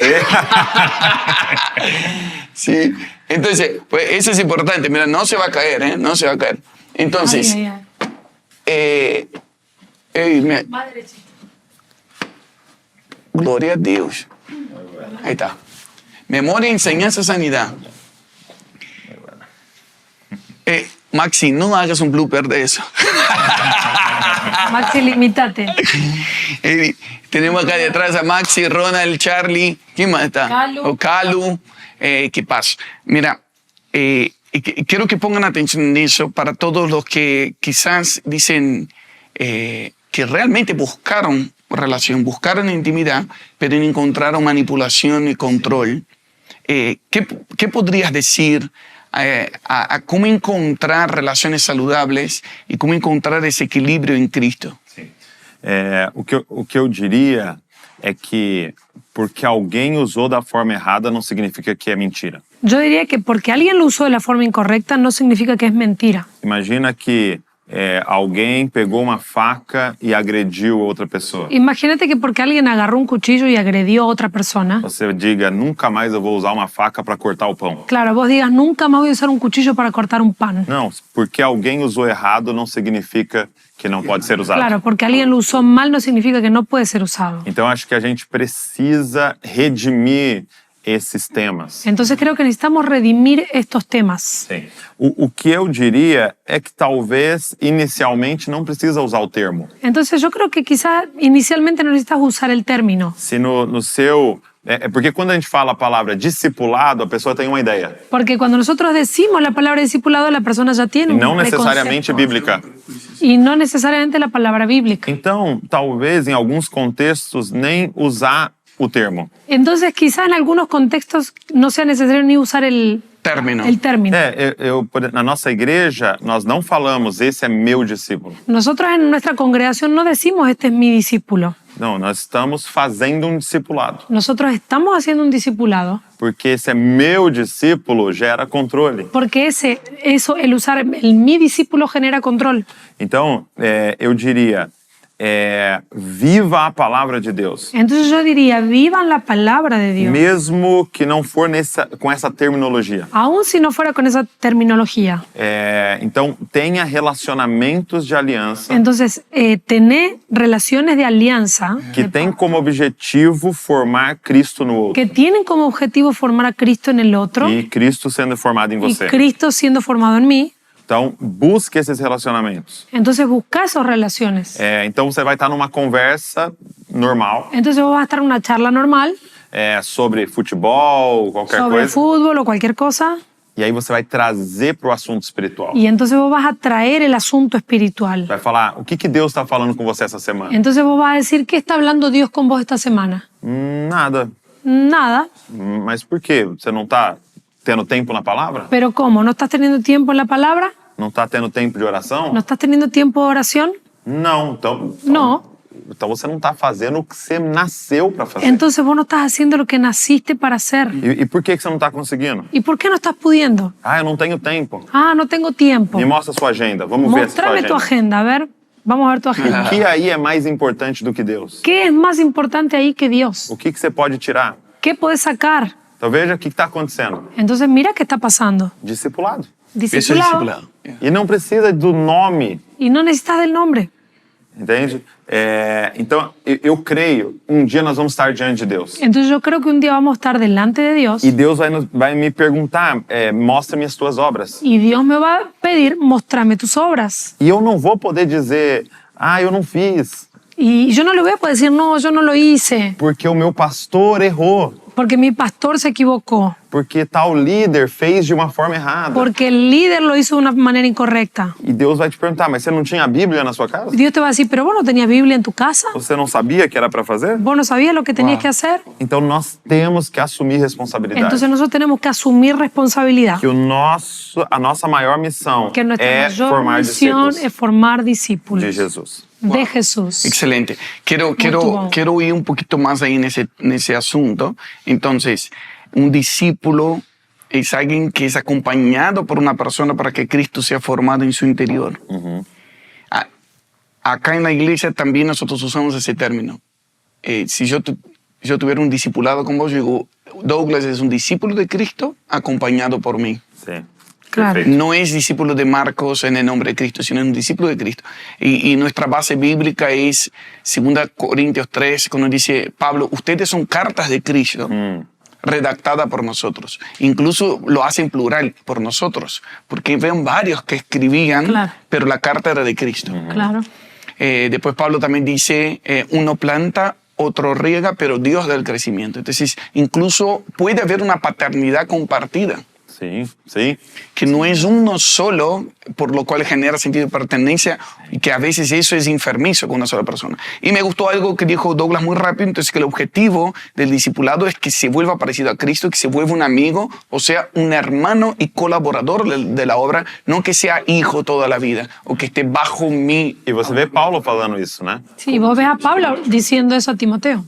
Sí. Entonces, pues eso es importante. Mira, no se va a caer, ¿eh? No se va a caer. Entonces, gloria a Dios. Ahí está. Memoria, enseñanza, sanidad. Maxi, no hagas un blooper de eso. Maxi, limítate. Tenemos acá detrás a Maxi, Ronald, Charlie. ¿Quién más está? Calu. ¿Qué pasa? Mira, quiero que pongan atención en eso para todos los que quizás dicen que realmente buscaron relación, buscaron intimidad, pero no encontraron manipulación y control. ¿Qué podrías decir a cómo encontrar relaciones saludables e como encontrar esse equilíbrio em Cristo? O que eu diria é que porque alguém usou da forma errada não significa que é mentira. Yo diría que porque alguien lo usó de la forma incorrecta no significa que es mentira. Imagina que alguém pegou uma faca e agrediu outra pessoa. Imagínate que porque alguien agarró un cuchillo y agredió a otra persona. Você diga, nunca mais eu vou usar uma faca para cortar o pão. Claro, vos digas, nunca más voy a usar un cuchillo para cortar un pan. Não, porque alguém usou errado não significa que não pode ser usado. Claro, porque alguien lo usó mal no significa que no puede ser usado. Então acho que a gente precisa redimir esses temas. Entonces creo que necesitamos redimir estos temas. Sim. O que eu diria é que talvez inicialmente não precisa usar o termo. Entonces yo creo que quizá inicialmente no necesitas usar el término. Se no seu... porque quando a gente fala a palavra discipulado, a pessoa tem uma ideia. Porque cuando nosotros decimos la palabra discipulado, la persona ya tiene un Não necessariamente preconcepto. bíblica. Y no necesariamente la palabra bíblica. Então, talvez em alguns contextos nem usar o termo. Entonces quizá en algunos contextos no sea necesario ni usar el Término. término. Na nossa igreja, nós não falamos, esse é meu discípulo. Nosotros en nuestra congregación no decimos, este es mi discípulo. Não, nós estamos fazendo um discipulado. Nosotros estamos haciendo un discipulado. Porque esse é meu discípulo gera controle. Porque el usar el mi discípulo genera control. Então, eu diria, viva a palavra de Deus. Entonces yo diría, vivan la palabra de Dios. Mesmo que não for com essa terminologia. Aún si no fuera con esa terminología. Então, tenha relacionamentos de aliança. Entonces, tener relaciones de alianza que tem como objetivo formar Cristo no outro. que tienen como objetivo formar a Cristo en el otro E Cristo sendo formado em y você. Cristo siendo formado en mí. Então, busque esses relacionamentos. Entonces busca esas relaciones. Então, você vai estar numa conversa normal Entonces vos vas a estar en una charla normal sobre futebol, qualquer sobre coisa. fútbol o cualquier cosa. E aí você vai trazer para o assunto espiritual. Y entonces vos vas a traer el asunto espiritual. Vai falar, o que Deus está falando com você essa semana? Entonces vos vas a decir, ¿qué está hablando Dios con vos esta semana? Nada. Nada. Mas por quê? Você não está tendo tempo na palavra? ¿Pero cómo? ¿No estás teniendo tiempo en la palabra? Não está tendo tempo de oração? ¿No estás teniendo tiempo de oración? Não. Então você não está fazendo o que você nasceu para fazer. Entonces vos no estás haciendo lo que naciste para hacer. E por que você não está conseguindo? ¿Y por qué no estás pudiendo? Eu não tenho tempo. Ah, no tengo tiempo. Me mostra a sua agenda. Vamos ver a sua Mostrame tu agenda. agenda. A ver, vamos a ver tu agenda. O que aí é mais importante do que Deus? ¿Qué es más importante ahí que Dios? O que você pode tirar? ¿Qué podés sacar? Então veja o que está acontecendo. Entonces mira qué está pasando. Discipulado. Eso es Discipulado. discipulado. E não precisa do nome. Y no necesitas del nombre. Entende? Então, eu creio, um dia nós vamos estar diante de Deus. Entonces yo creo que un día vamos a estar delante de Dios E Deus vai me perguntar, mostra-me as tuas obras. y Dios me va a pedir, mostrame tus obras. E eu não vou poder dizer, eu não fiz, Y yo no le voy a poder decir, no, yo no lo hice, porque o meu pastor errou, porque mi pastor se equivocó, porque tal líder fez de uma forma errada. porque el líder lo hizo de una manera incorrecta. E Deus vai te perguntar, mas você não tinha a Bíblia na sua casa? Dios te va a decir, pero vos no tenías Biblia en tu casa, Você não sabia que era para fazer? vos no sabías lo que tenías que hacer. Então nós temos que assumir responsabilidade. Entonces nosotros tenemos que asumir responsabilidad. Que a nossa maior missão Que nuestra é mayor formar misión discípulos es formar discípulos de Jesus. de Jesús. Excelente. Muito bom. Quiero ir un poquito más ahí en ese asunto. Entonces, un discípulo es alguien que es acompañado por una persona para que Cristo sea formado en su interior. Acá en la iglesia también nosotros usamos ese término. Si yo tuviera un discipulado con vos, yo digo, Douglas es un discípulo de Cristo acompañado por mí. Sí. Claro. Perfeito. No es discípulo de Marcos en el nombre de Cristo, sino es un discípulo de Cristo. Y nuestra base bíblica es 2 Corintios 3, cuando dice Pablo, ustedes son cartas de Cristo redactadas por nosotros. Incluso lo hace en plural, por nosotros, porque ven varios que escribían, Claro. pero la carta era de Cristo. Claro. Después Pablo también dice, uno planta, otro riega, pero Dios da el crecimiento. Entonces, incluso puede haber una paternidad compartida, Sim, sim. que no es uno solo, por lo cual genera sentido de pertenencia, y que a veces eso es enfermizo con una sola persona. Y me gustó algo que dijo Douglas muy rápido, entonces que el objetivo del discipulado es que se vuelva parecido a Cristo, que se vuelva un amigo, o sea, un hermano y colaborador de la obra, no que sea hijo toda la vida, o que esté bajo mi... E você vê Paulo falando isso, né? Sí, vos ves a Pablo diciendo eso a Timoteo.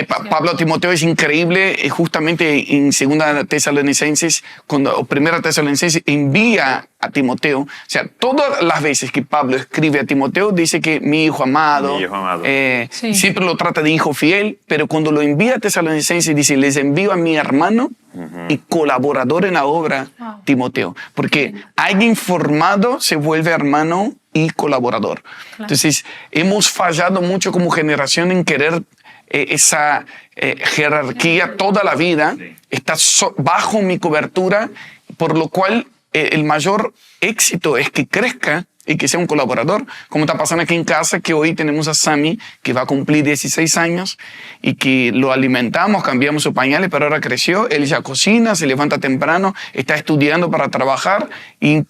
Pablo a Timoteo es increíble, justamente en 2 Tesalonicenses, o 1 Tesalonicenses, envía a Timoteo. O sea, todas las veces que Pablo escribe a Timoteo, dice que mi hijo amado, Mi hijo amado. Sí. siempre lo trata de hijo fiel, pero cuando lo envía a Tesalonicenses, dice, les envío a mi hermano y colaborador en la obra, Timoteo. Porque alguien formado se vuelve hermano y colaborador. Entonces, hemos fallado mucho como generación en querer esa jerarquía toda la vida, está bajo mi cobertura, por lo cual el mayor éxito es que crezca y que sea un colaborador, como está pasando aquí en casa, que hoy tenemos a Sammy, que va a cumplir 16 años, y que lo alimentamos, cambiamos sus pañales, pero ahora creció, él ya cocina, se levanta temprano, está estudiando para trabajar, y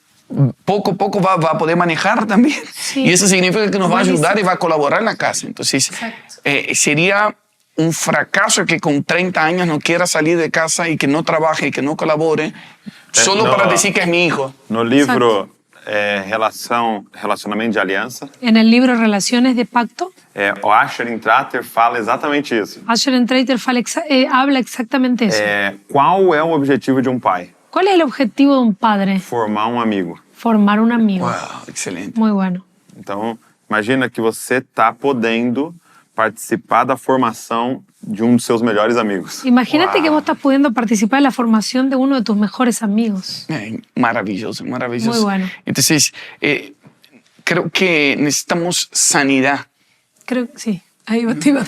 poco a poco va a poder manejar también. Sí. Y eso significa que nos va a ayudar Buenísimo. y va a colaborar en la casa. Entonces, sería un fracaso que con 30 años no quiera salir de casa y que no trabaje y que no colabore, solo no. para decir que es mi hijo. No livro Relacionamento de Aliança, En el libro Relaciones de Pacto, o Asher Intrater fala exatamente isso. Asher Traiter habla exactamente eso. Qual é o objetivo de um pai? ¿Cuál es el objetivo de un padre? Formar um amigo. Formar un amigo. Wow, excelente. Muy bueno. Então, imagina que você está podendo participar da formação de um dos seus melhores amigos. Imagínate que vos estás pudiendo participar en la formación de uno de tus mejores amigos. Maravilloso, maravilloso. Muy bueno. Entonces, creo que necesitamos sanidad. Creo que sí. Ahí te iba a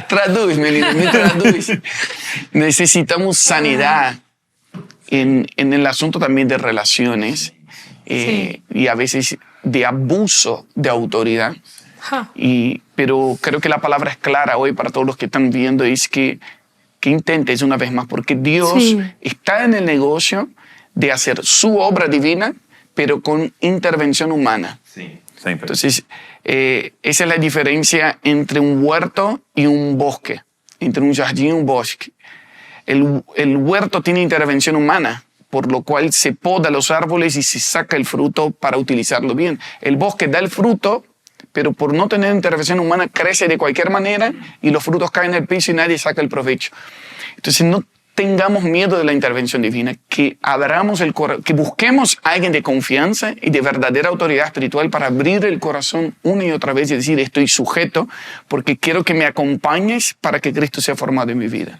Traduz, Melina, me traduz. Necesitamos sanidad en el asunto también de relaciones y a veces de abuso de autoridad. Pero creo que la palabra es clara hoy para todos los que están viendo, es que intentes una vez más, porque Dios está en el negocio de hacer su obra divina, pero con intervención humana. Sí, sempre. Entonces, esa es la diferencia entre un huerto y un bosque, entre un jardín y un bosque. El huerto tiene intervención humana, por lo cual se poda los árboles y se saca el fruto para utilizarlo bien. El bosque da el fruto, pero por no tener intervención humana crece de cualquier manera y los frutos caen en el piso y nadie saca el provecho. Entonces no tengamos miedo de la intervención divina, que abramos el corazón, que busquemos a alguien de confianza y de verdadera autoridad espiritual para abrir el corazón una y otra vez y decir, estoy sujeto porque quiero que me acompañes para que Cristo sea formado en mi vida.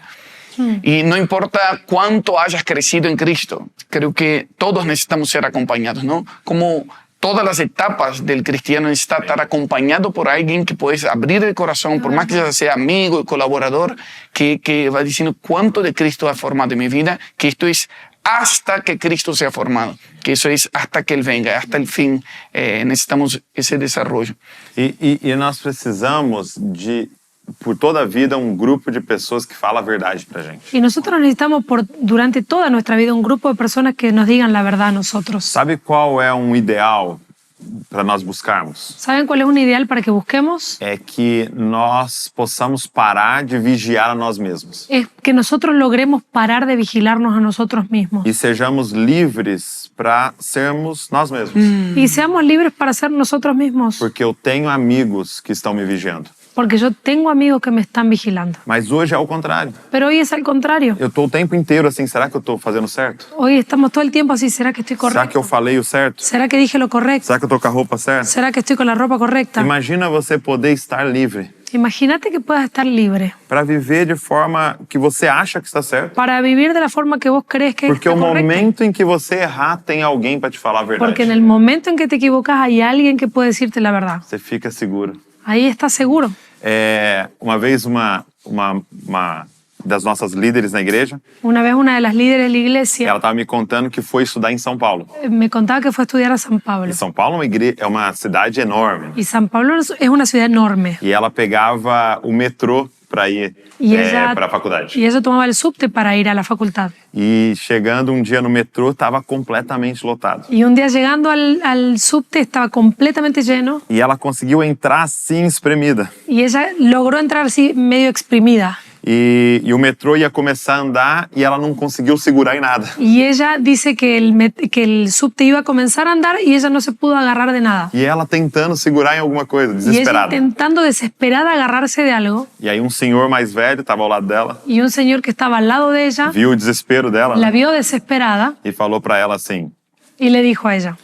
Y no importa cuánto hayas crecido en Cristo, creo que todos necesitamos ser acompañados, ¿no? Como todas las etapas del cristiano necesita estar acompañado por alguien que puedes abrir el corazón, por más que sea amigo y colaborador, que va diciendo cuánto de Cristo ha formado en mi vida, que esto es hasta que Cristo sea formado, que eso es hasta que Él venga, hasta el fin. Necesitamos ese desarrollo. E nós precisamos de, por toda a vida, grupo de pessoas que falam a verdade pra gente. Y nosotros necesitamos durante toda nuestra vida un grupo de personas que nos digan la verdad a nosotros. Sabe qual é ideal para nós buscarmos? ¿Saben cuál es un ideal para que busquemos? É que nós possamos parar de vigiar a nós mesmos Es que nosotros logremos parar de vigilarnos a nosotros mismos e sejamos livres para sermos nós mesmos. y seamos libres para ser nosotros mismos. Porque eu tenho amigos que estão me vigiando. Porque yo tengo amigos que me están vigilando. Mas hoje é o contrário. Pero hoy es al contrario. Eu tô o tempo inteiro assim, será que eu tô fazendo certo? Hoy estamos todo el tiempo así, ¿será que estoy Será que eu correcto? falei o certo? ¿Será que dije lo correcto? Será que eu tô com a roupa certa? ¿Será que estoy con la ropa correcta? Imagina você poder estar livre Imagínate que puedas estar libre para viver de forma que você acha que está certo. para vivir de la forma que vos crees que Porque está o correcta. momento em que você errar, tem alguém para te falar a verdade. Porque en el momento en que te equivocas hay alguien que puede decirte la verdad. Você fica seguro. Ahí estás seguro. Uma vez, uma das nossas líderes na igreja, Una vez una de las líderes de la iglesia ela estava me contando que foi estudar em São Paulo. me contaba que fue a estudiar a San Pablo. E São Paulo é uma cidade enorme. Y San Pablo es una ciudad enorme. E ela pegava o metrô para ir para a faculdade. Y ella tomaba el subte para ir a la facultad. E chegando um dia no metrô, estava completamente lotado. Y un día llegando al subte estaba completamente lleno E ela conseguiu entrar assim, espremida. y ella logró entrar así medio exprimida. E o metrô ia começar a andar e ela não conseguiu segurar em nada. Y ella dice que el subte iba a comenzar a andar y ella no se pudo agarrar de nada. E ela tentando segurar em alguma coisa, Y ella desesperada. intentando desesperada agarrarse de algo. E aí senhor mais velho estava ao lado dela, Y un señor que estaba al lado de ella viu o desespero dela, la né? vio desesperada E falou para ela assim, y le dijo a ella,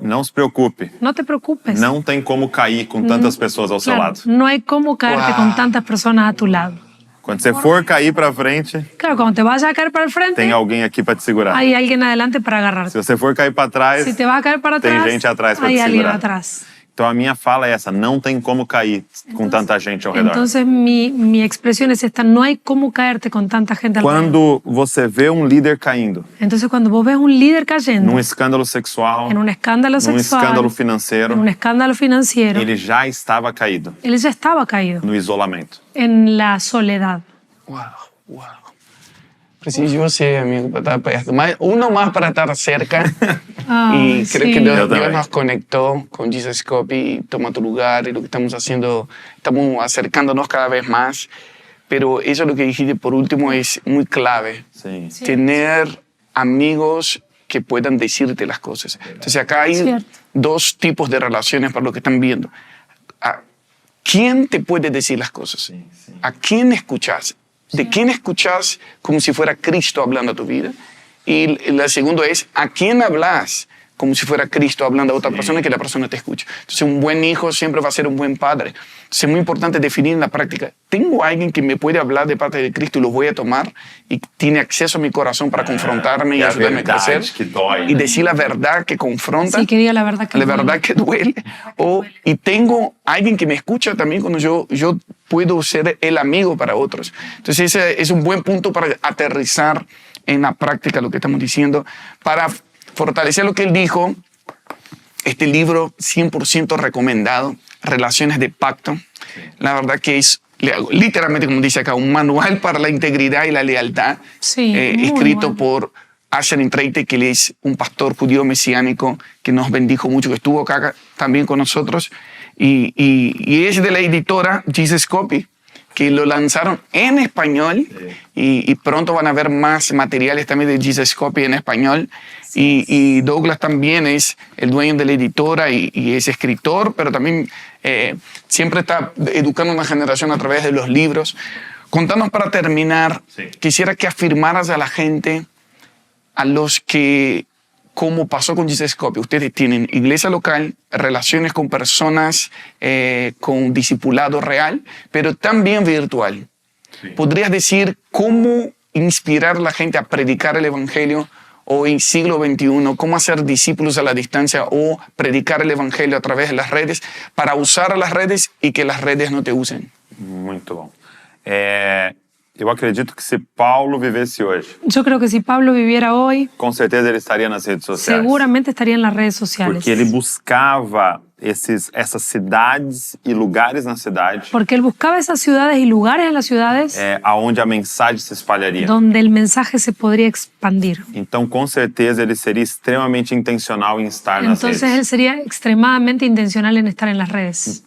não se preocupe, no te preocupes. não tem como cair com tantas pessoas ao seu Claro, lado. no hay cómo caerte Wow. con tantas personas a tu lado. Quando você for cair para frente, Claro, cuando te vayas a caer para el frente, tem alguém aqui para te segurar. hay alguien adelante para agarrarte. Se você for cair para trás, Si te vas a caer para tem atrás, gente atrás para hay te alguien segurar. atrás. Então a minha fala é essa, não tem como cair com tanta gente ao redor. Entonces mi expresión es esta, no hay cómo caerte con tanta gente alrededor. Quando você vê líder caindo Entonces cuando vos ves un líder cayendo num escândalo sexual, en un escándalo num sexual, escândalo financeiro, en un escándalo financiero, ele já estava caído él ya estaba caído no isolamento. en la soledad. Wow. Preciso de você, amigo, para estar perto. Uno más para estar cerca. Ay, Y creo sí. que Yo Dios también. nos conectó con Jesus Copy y toma tu lugar. Y lo que estamos haciendo, estamos acercándonos cada vez más. Pero eso lo que dijiste por último es muy clave. Sim. Tener amigos que puedan decirte las cosas. Entonces acá hay Cierto. dos tipos de relaciones para lo que están viendo. ¿A quién te puede decir las cosas? ¿A quién escuchas? ¿De quién escuchas como si fuera Cristo hablando a tu vida? Y la segunda es, ¿a quién hablas como si fuera Cristo hablando a otra persona y que la persona te escuche? Entonces un buen hijo siempre va a ser un buen padre. Entonces es muy importante definir en la práctica, ¿tengo alguien que me puede hablar de parte de Cristo y lo voy a tomar y tiene acceso a mi corazón para confrontarme y é a ayudarme a crecer? verdade que dói, Y né? decir la verdad que confronta. Sí, que diga la verdad que La duele. verdad que duele. Y tengo alguien que me escucha también cuando yo puedo ser el amigo para otros. Entonces ese es un buen punto para aterrizar en la práctica lo que estamos diciendo. Para fortalecer lo que él dijo, este libro 100% recomendado, Relaciones de Pacto. La verdad que es literalmente, como dice acá, un manual para la integridad y la lealtad. Sí, muy escrito bueno. por Asher Treite, que él es un pastor judío mesiánico que nos bendijo mucho, que estuvo acá también con nosotros. Y es de la editora Jesus Copy, que lo lanzaron en español y pronto van a ver más materiales también de Jesus Copy en español. Y Douglas también es el dueño de la editora y es escritor, pero también siempre está educando a una generación a través de los libros. Contanos para terminar, quisiera que afirmaras a la gente, a los que, como pasó con Jesus Copy, ustedes tienen iglesia local, relaciones con personas, con discipulado real, pero también virtual. ¿Podrías decir cómo inspirar a la gente a predicar el evangelio o en siglo XXI, cómo hacer discípulos a la distancia o predicar el evangelio a través de las redes para usar las redes y que las redes no te usen. Muito bom. Eu acredito que se Paulo vivesse hoje, Yo creo que si Pablo viviera hoy, com certeza ele estaria nas redes sociais. seguramente estaría en las redes sociales. Porque ele buscava essas cidades e lugares na cidade Porque él buscaba esas ciudades y lugares en las ciudades aonde a mensagem se espalharia. donde el mensaje se podría expandir. Então, com certeza, ele seria extremamente intencional em estar nas Entonces redes. él sería extremadamente intencional en estar en las redes.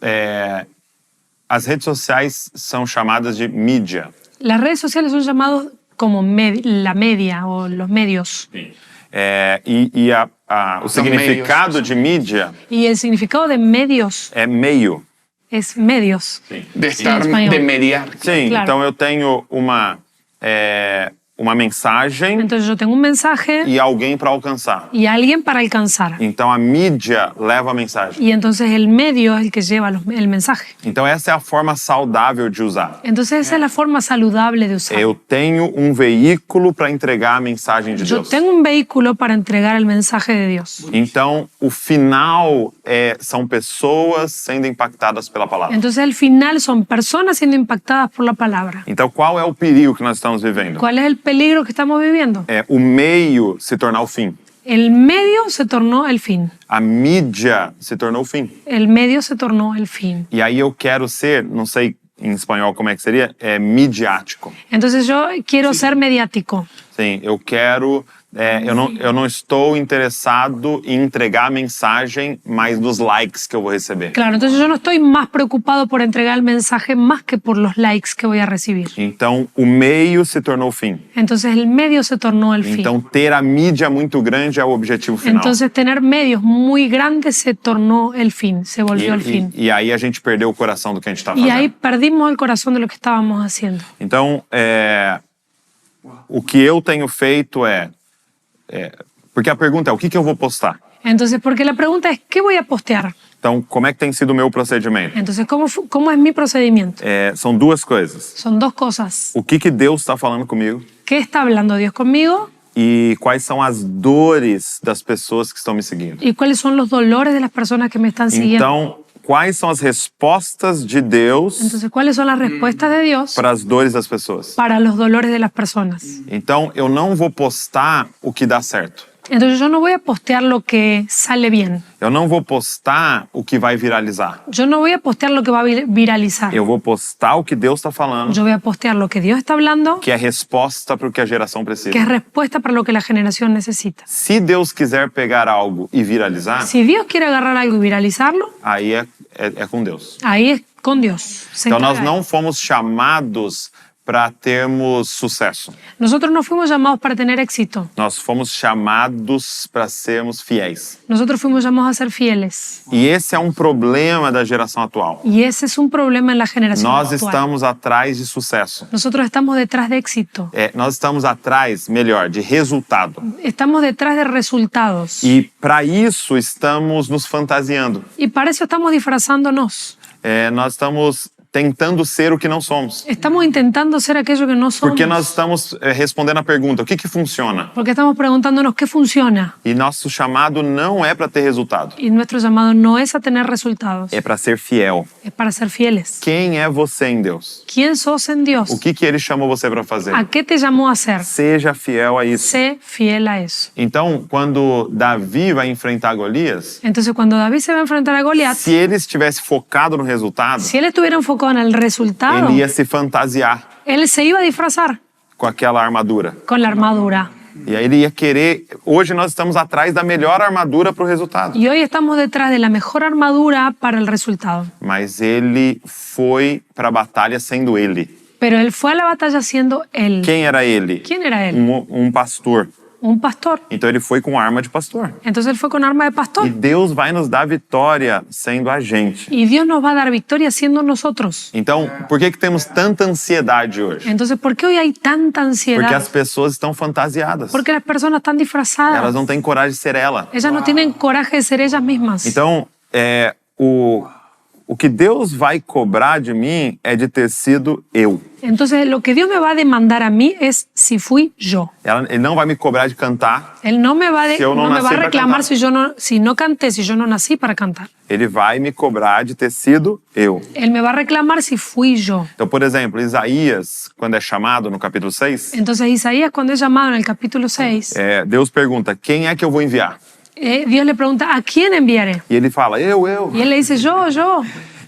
As redes sociais são chamadas de mídia. Las redes sociales son llamados como la media o los medios. O significado de mídia Y el significado de medios é meio. es medios. De estar, español. de mediar. Sim, Claro. então eu tenho uma mensagem Entonces yo tengo un mensaje e alguém para alcançar. y alguien para alcanzar. Então a mídia leva a mensagem. Y entonces el medio es el que lleva el mensaje. Então essa é a forma saudável de usar. Entonces esa es la forma saludable de usar. Eu tenho um veículo para entregar a mensagem de Yo Deus. tengo un vehículo para entregar el mensaje de Dios. Então o final são pessoas sendo impactadas pela palavra. Entonces el final son personas siendo impactadas por la palabra. Então qual é o perigo que nós estamos vivendo? ¿Cuál es el peligro que estamos viviendo? O meio se tornar o fim. El medio se tornó el fin. A mídia se tornou o fim. El medio se tornó el fin. E aí eu quero ser, não sei em espanhol como é que seria, midiático. Entonces yo quiero ser mediático. Sim, eu quero. Eu não estou interessado em entregar a mensagem, mas dos likes que eu vou receber. Claro, entonces yo no estoy más preocupado por entregar el mensaje más que por los likes que voy a recibir. Então o meio se tornou o fim. Entonces el medio se tornó el fin. Então ter a mídia muito grande é o objetivo final. Entonces tener medios muy grandes se tornó el fin, se volvió el fin. E aí a gente perdeu o coração do que a gente está Y ahí fazendo. perdimos el corazón de lo que estábamos haciendo. Então, o que eu tenho feito porque a pergunta é, o que eu vou postar? Entonces, porque la pregunta es, ¿qué voy a postear? Então, como é que tem sido o meu procedimento? Entonces, ¿cómo es mi procedimiento? São duas coisas. Son dos cosas. O que Deus está falando comigo ¿Qué está hablando Dios conmigo? e quais são as dores das pessoas que estão me seguindo. ¿Y cuáles son los dolores de las personas que me están siguiendo? Então, quais são as respostas de Deus Entonces, ¿cuáles son las respuestas de Dios para as dores das pessoas? para los dolores de las personas? Então, eu não vou postar o que dá certo. Entonces, yo no voy a postear lo que sale bien. Eu não vou postar o que vai viralizar. Yo no voy a postear lo que va a viralizar. Eu vou postar o que Deus está falando, Yo voy a postear lo que Dios está hablando, que é resposta para o que a geração precisa. que es respuesta para lo que la generación necesita. Se Deus quiser pegar algo e viralizar, Si Dios quiere agarrar algo y viralizarlo, aí é com Deus. ahí es con Dios. Se Então nós encarga não Él. fomos chamados para termos sucesso. Nosotros no fuimos llamados para tener éxito. Nós fomos chamados para sermos fiéis. Nosotros fuimos llamados a ser fieles. E esse é um problema da geração atual. Y ese es un problema en la generación Nós actual. estamos atrás de sucesso. Nosotros estamos detrás de éxito. Nós estamos atrás, melhor, de resultado. Estamos detrás de resultados. E para isso estamos nos fantasiando. Y para eso estamos disfrazándonos. Nós estamos tentando ser o que não somos. Estamos intentando ser aquello que no somos. Porque nós estamos respondendo a pergunta, o que funciona? Porque estamos preguntándonos qué funciona. E nosso chamado não é para ter resultado, Y nuestro llamado no es a tener resultados. é para ser fiel. Es para ser fieles. Quem é você em Deus? ¿Quién sos en Dios? O que Ele chamou você para fazer? ¿A qué te llamó a ser? Seja fiel a isso. Sé fiel a eso. Então, quando Davi vai enfrentar Golias, Entonces, cuando David se va a enfrentar a Goliat, se ele estivesse focado no resultado, si él estuviera enfocado en el resultado, ele ia se fantasiar él se iba a disfrazar com aquela armadura. con la armadura. E aí ele ia querer... Hoje nós estamos atrás da melhor armadura para o resultado. Y hoy estamos detrás de la mejor armadura para el resultado. Mas ele foi para a batalha sendo ele. Pero él fue a la batalla siendo él. Quem era ele? ¿Quién era él? Um pastor. Un pastor. Então ele foi com arma de pastor. Entonces él fue con arma de pastor. E Deus vai nos dar vitória sendo a gente. Y Dios nos va a dar victoria siendo nosotros. Então, por que temos tanta ansiedade hoje? Entonces, ¿por qué hoy hay tanta ansiedad? Porque as pessoas estão fantasiadas. Porque las personas están disfrazadas. Elas não têm coragem de ser ela. Ellas no tienen coraje de ser ellas mismas. Então, o que Deus vai cobrar de mim é de ter sido eu. Entonces, lo que Dios me va a demandar a mí es si fui yo. Ele não vai me cobrar de cantar. Él no me va, Si yo no no me va a nací para reclamar cantar. si no canté, si yo no nací para cantar. Ele vai me cobrar de ter sido eu. Él me va a reclamar si fui yo. Então, por exemplo, Isaías, quando é chamado no capítulo 6, Entonces, Isaías, cuando es llamado en el capítulo 6, Deus pergunta, quem é que eu vou enviar? Dios le pregunta, ¿a quién enviaré? E ele fala, eu. Y él le dice, yo.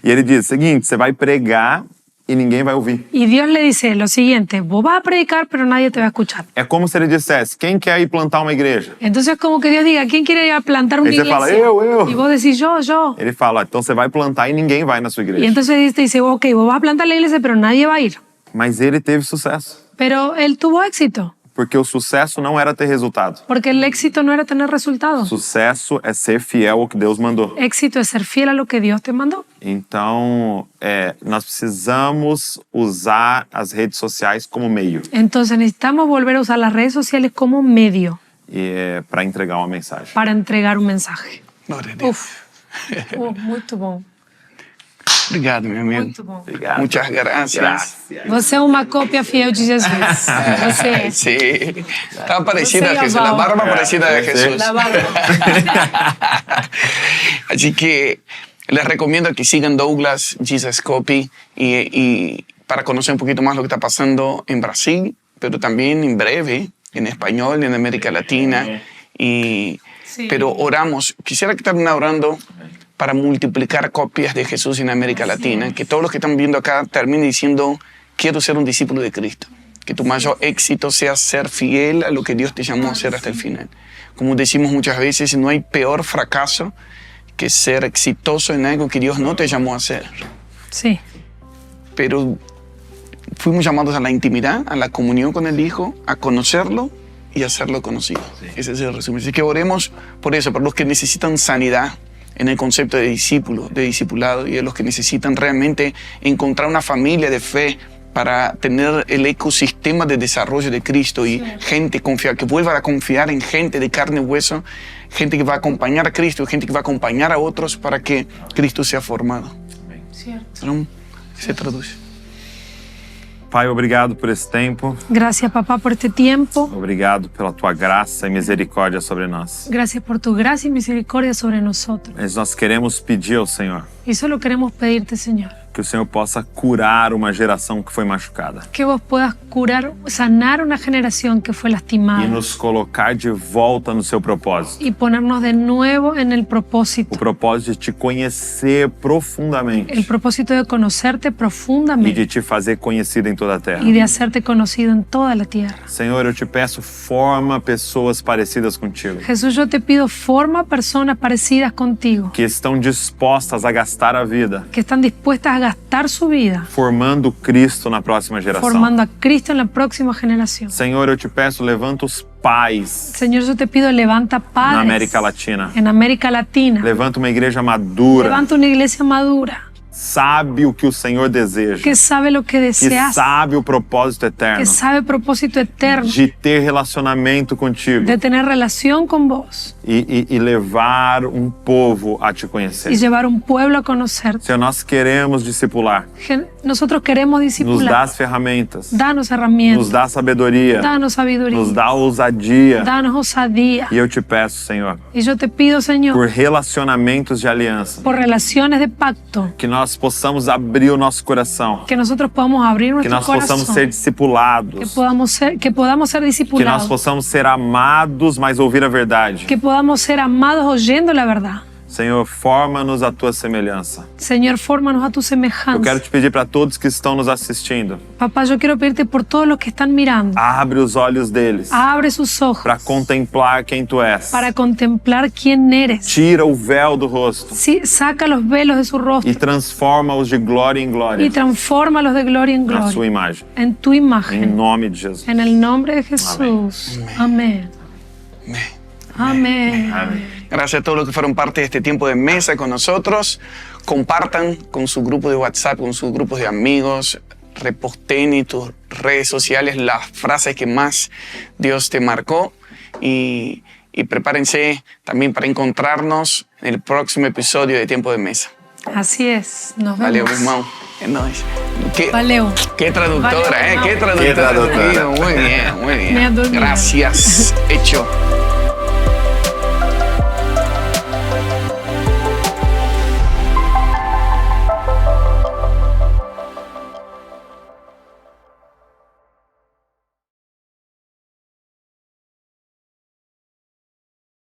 E ele diz o seguinte, você vai pregar e ninguém vai ouvir. Y Dios le dice lo siguiente, vos vas a predicar, pero nadie te va a escuchar. É como se ele dissesse, quem quer ir plantar uma igreja? Entonces es como que Dios diga, ¿quién quiere ir a plantar una Ahí se iglesia? fala, eu. Y vos decís, yo. Ele fala, então você vai plantar e ninguém vai na sua Y igreja. entonces Dios te dice, ok, vos vas a plantar la iglesia, pero nadie va a ir. Mas ele teve sucesso, Pero él tuvo éxito, porque o sucesso não era ter resultado. porque el éxito no era tener resultados. Sucesso é ser fiel ao que Deus mandou. Éxito es ser fiel a lo que Dios te mandó. Então, nós precisamos usar as redes sociais como meio Entonces necesitamos volver a usar las redes sociales como medio para entregar uma mensagem. para entregar un mensaje. Glória a Deus. Muito bom. Obrigado, meu amigo. Muito bom. Obrigado. Muchas gracias. Você é uma cópia fiel de Jesus. Você é. Sí, estaba parecida Você a é Jesús, la barba É, parecida a sí. Jesús. La barba. Así que les recomiendo que sigan Douglas Jesus Copy y para conocer un poquito más lo que está pasando en Brasil, pero también en breve en español, en América Latina. Pero oramos, quisiera que estén orando para multiplicar copias de Jesús en América Latina, que todos los que están viendo acá terminen diciendo, quiero ser un discípulo de Cristo. Que tu mayor éxito sea ser fiel a lo que Dios te llamó a hacer hasta el final. Como decimos muchas veces, no hay peor fracaso que ser exitoso en algo que Dios no te llamó a hacer. Sí. Pero fuimos llamados a la intimidad, a la comunión con el Hijo, a conocerlo y a hacerlo conocido. Ese es el resumen. Así que oremos por eso, por los que necesitan sanidad en el concepto de discípulo, de discipulado, y de los que necesitan realmente encontrar una familia de fe para tener el ecosistema de desarrollo de Cristo y gente confiar, que vuelva a confiar en gente de carne y hueso, gente que va a acompañar a Cristo, gente que va a acompañar a otros para que Cristo sea formado. Cierto. Então, se traduce. Pai, obrigado por esse tempo. Gracias, papá, por este tiempo. Obrigado pela tua graça e misericórdia sobre nós. Gracias por tu gracia y misericordia sobre nosotros. Mas nós queremos pedir ao Senhor Y solo queremos pedirte, Señor, que o Senhor possa curar uma geração que foi machucada que vos puedas curar, sanar una generación que fue lastimada e nos colocar de volta no seu propósito. y ponernos de nuevo en el O propósito. propósito de te conhecer El profundamente propósito de conocerte e profundamente de te fazer conhecido em toda a terra. y de hacerte conocido en toda la tierra. Senhor, eu te peço, forma pessoas parecidas contigo, Jesús, yo te pido, forma personas parecidas contigo, que estão dispostas a gastar a vida que están dispuestas a gastar su vida formando Cristo na próxima geração. formando a Cristo en la próxima generación. Senhor, eu te peço, levanta os pais Señor, yo te pido, levanta na padres América Latina. en América Latina. Levanta uma igreja madura, Levanta una iglesia madura sabe o que o Senhor deseja, que sabe lo que que deseas, sabe o propósito eterno que sabe propósito eterno de ter relacionamento contigo de tener relación con vos e levar um povo a te y conhecer. llevar un pueblo a conocerte. Senhor, nós queremos discipular. Nosotros queremos Nos dá discipular. as ferramentas, Danos nos herramientas, dá sabedoria, danos sabiduría, nos dá ousadia. danos osadía. E eu te peço, Senhor, Y yo te pido, Señor, por relacionamentos de aliança, por relaciones de pacto, que nós possamos abrir o nosso coração, que nosotros podamos abrir que nuestro nós possamos corazón, ser discipulados, que podamos ser que nós discipulados, possamos ser amados, mas ouvir a verdade. que podamos ser amados oyendo la verdad. Senhor, forma-nos a tua semelhança. Señor, fórmanos a tu Eu quero semejanza. te pedir para todos que estão nos assistindo, Papá, yo quiero pedirte por todos los que están mirando, abre os olhos deles abre sus ojos para contemplar quem tu és. para contemplar quién eres. Tira o véu do rosto Sí, saca los velos de su rostro e transforma-os de glória em glória y transfórmalos de gloria en na sua gloria imagem. en tu Em imagen. nome de Jesus. En el nombre de Jesús. Amén. Amén. Gracias a todos los que fueron parte de este tiempo de mesa con nosotros. Compartan con su grupo de WhatsApp, con sus grupos de amigos. Reposten en tus redes sociales las frases que más Dios te marcó. Y prepárense también para encontrarnos en el próximo episodio de Tiempo de Mesa. Así es. Nos vemos. Valeu, irmão. É nóis. Valeu. Qué traductora, Valeu, ¿eh? irmão. Qué traductora. Qué traductora. Muy bien, muy bien. Me ha dormido. Gracias. Hecho.